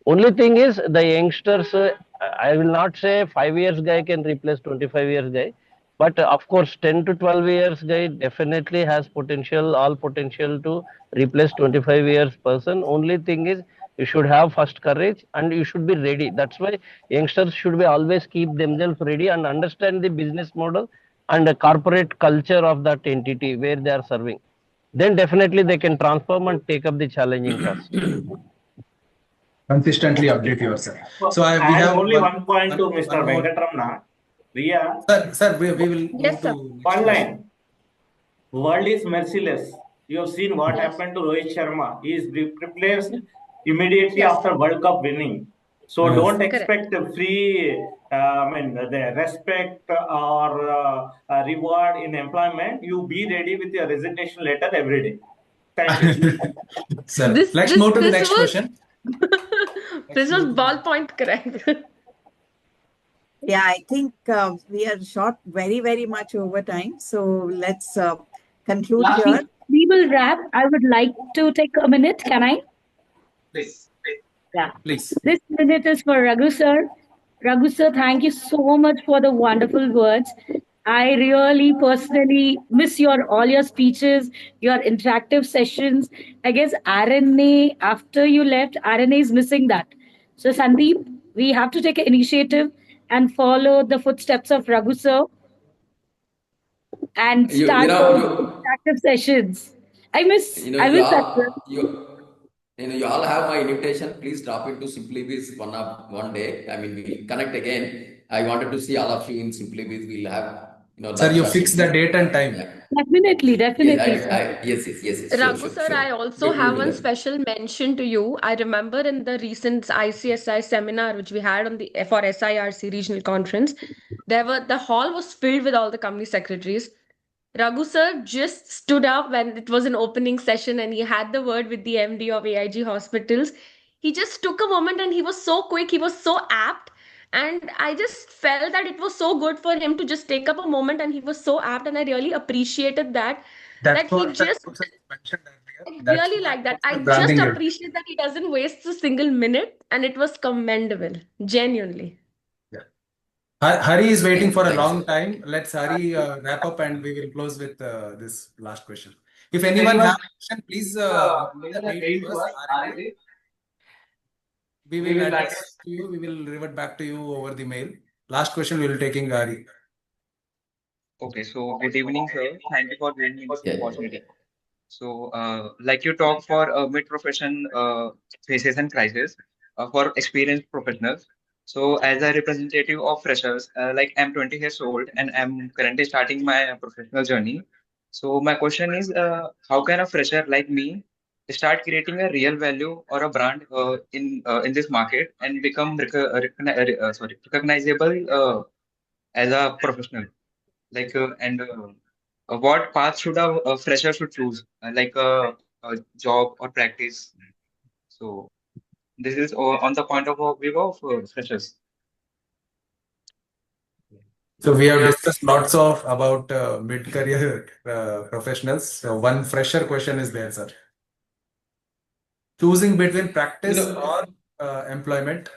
only thing is the youngsters. I will not say 5 years guy can replace 25 years guy, but of course 10 to 12 years guy definitely has potential, all potential to replace 25 years person. Only thing is you should have first courage and you should be ready. That's why youngsters should be always keep themselves ready and understand the business model and the corporate culture of that entity where they are serving. Then definitely they can transform and take up the challenging task. Consistently update yourself. So we add have only one point to Mr. one more. Venkatramana. Ria, Sir, we will Yes, move sir. to next one question. line. World is merciless. You have seen what happened to Rohit Sharma. He is replaced immediately after World Cup winning. So don't expect a free, the respect or reward in employment. You be ready with your resignation letter every day. Thank you. Sir, let's move to the next question. This was ballpoint correct. Yeah, I think we are short very, very much over time. So let's conclude here. We will wrap. I would like to take a minute. Can I? Please. Yeah. Please. This minute is for Raghu sir. Raghu sir, thank you so much for the wonderful words. I really personally miss all your speeches, your interactive sessions. I guess R&A, after you left, R&A is missing that. So Sandeep, we have to take an initiative and follow the footsteps of Raghu sir and start those interactive sessions. I miss that. You all have my invitation. Please drop into Simply Biz one day. I mean, we'll connect again. I wanted to see all of you in Simply Biz. We'll have, Sir, you fix the date and time. Yeah. Definitely. Yes. Raghu sir, I also have one special mention to you. I remember in the recent ICSI seminar which we had on the for SIRC regional conference, the hall was filled with all the company secretaries. Raghu sir just stood up when it was an opening session and he had the word with the MD of AIG Hospitals. He just took a moment and he was so quick, he was so apt. And I just felt that it was so good for him to just take up a moment and he was so apt. And I really appreciated that. That's He just mentioned earlier. really like that. I just appreciate that he doesn't waste a single minute and it was commendable. Genuinely. Hari is waiting for a long time. Let's Hari wrap up and we will close with this last question. If anyone has a question, please mail to us. We will address to you. We will revert back to you over the mail. Last question we will taking Hari. Okay, so good evening, sir. Thank you for giving me this opportunity. So, like you talk for mid-profession phases and crisis for experienced professionals. So, as a representative of freshers, like I'm 20 years old and I'm currently starting my professional journey. So, my question is, how can a fresher like me start creating a real value or a brand in this market and become recognizable as a professional? Like what path should a fresher should choose, like a job or practice? So this is on the point of view of freshers. So we have discussed lots of about mid-career professionals. So one fresher question is there, sir. Choosing between practice or employment.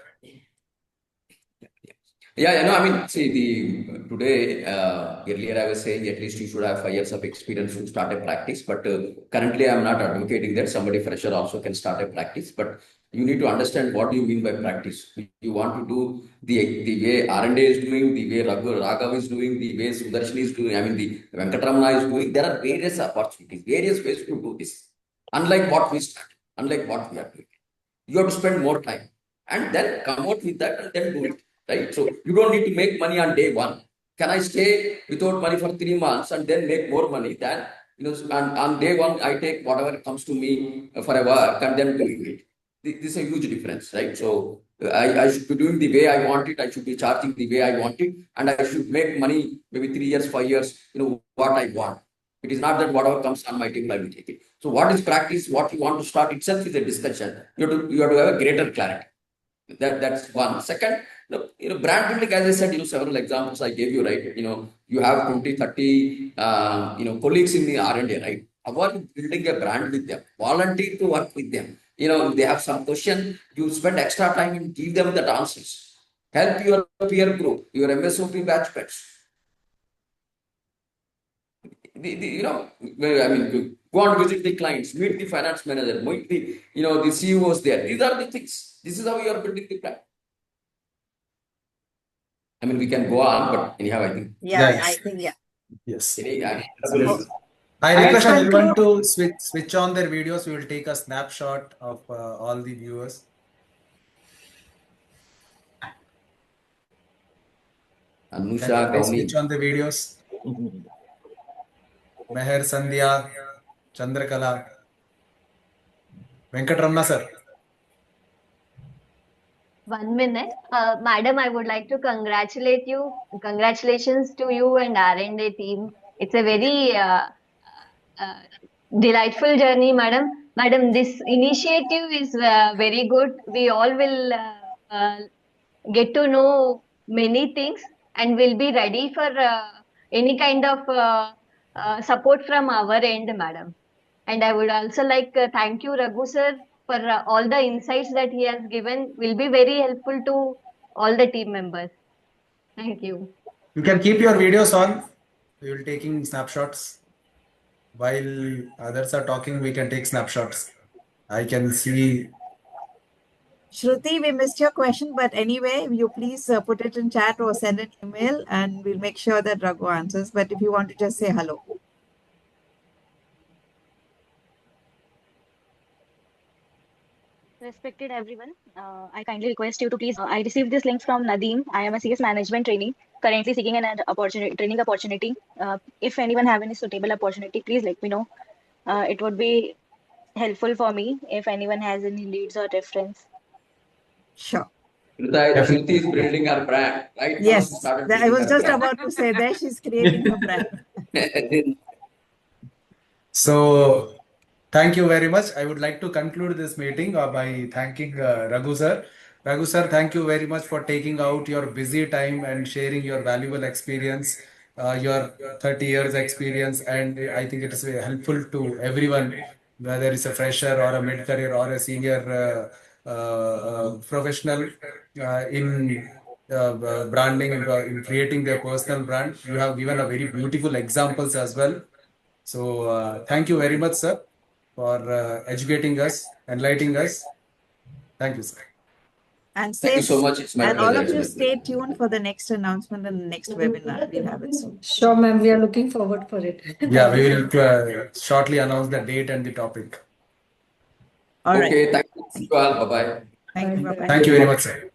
Yeah, I mean, see, today, earlier I was saying at least you should have 5 years of experience to start a practice, but currently I'm not advocating that somebody fresher also can start a practice, but you need to understand what you mean by practice. You want to do the way R&A is doing, the way Raghav is doing, the way Sudarshan is doing, I mean, the Venkatramana is doing. There are various opportunities, various ways to do this. Unlike what we started, unlike what we are doing. You have to spend more time and then come out with that and then do it. Right? So you don't need to make money on day one. Can I stay without money for 3 months and then make more money than And on day one, I take whatever comes to me for a work and then doing it. This is a huge difference, right? So I should be doing the way I want it. I should be charging the way I want it, and I should make money maybe 3 years, 5 years, what I want. It is not that whatever comes on my table, I will take it. So what is practice? What you want to start itself is a discussion. You have to have a greater clarity. That's one. Second, brand building, as I said, several examples I gave you, right? You have 20, 30, colleagues in the R&A, right? How are you building a brand with them? Volunteer to work with them. If they have some question, you spend extra time and give them the answers. Help your peer group, your MSOP batchmates. Go and visit the clients, meet the finance manager, meet the CEOs there. These are the things. This is how you are building the brand. We can go on, but anyhow, I think. I think, yeah. Yes. So, I request everyone to switch on their videos. We will take a snapshot of all the viewers. Anusha, Can you switch on the videos? Meher, Sandhya, Chandrakala, Venkatramna sir. 1 minute. Madam, I would like to congratulate you. Congratulations to you and R&A team. It's a very delightful journey, madam. Madam, this initiative is very good. We all will get to know many things and will be ready for any kind of support from our end, madam. And I would also like thank you, Raghu sir, for all the insights that he has given. Will be very helpful to all the team members. Thank you. You can keep your videos on. We will taking snapshots. While others are talking, we can take snapshots. I can see. Shruti, we missed your question, but anyway, you please put it in chat or send an email and we'll make sure that Raghu answers. But if you want to just say hello. Respected everyone, I kindly request you to please. I received this link from Nadeem. I am a CS management trainee, currently seeking an training opportunity. If anyone have any suitable opportunity, please let me know. It would be helpful for me if anyone has any leads or reference. Sure. Shruti is building her brand, right? Yes, I was just about to say that she's creating her brand. So, thank you very much. I would like to conclude this meeting by thanking Raghu sir. Raghu sir, thank you very much for taking out your busy time and sharing your valuable experience, your 30 years experience. And I think it is very helpful to everyone, whether it's a fresher or a mid-career or a senior professional in branding and in creating their personal brand. You have given a very beautiful examples as well. So thank you very much, sir, for educating us, enlightening us. Thank you, sir. And thank you so much. It's my and pleasure. all of you stay tuned for the next announcement and the next webinar. We'll have it soon. Sure, ma'am. We are looking forward for it. Yeah, we will shortly announce the date and the topic. All right. Okay, thank you all. Bye-bye. Thank you. Bye-bye. Thank you very much, sir.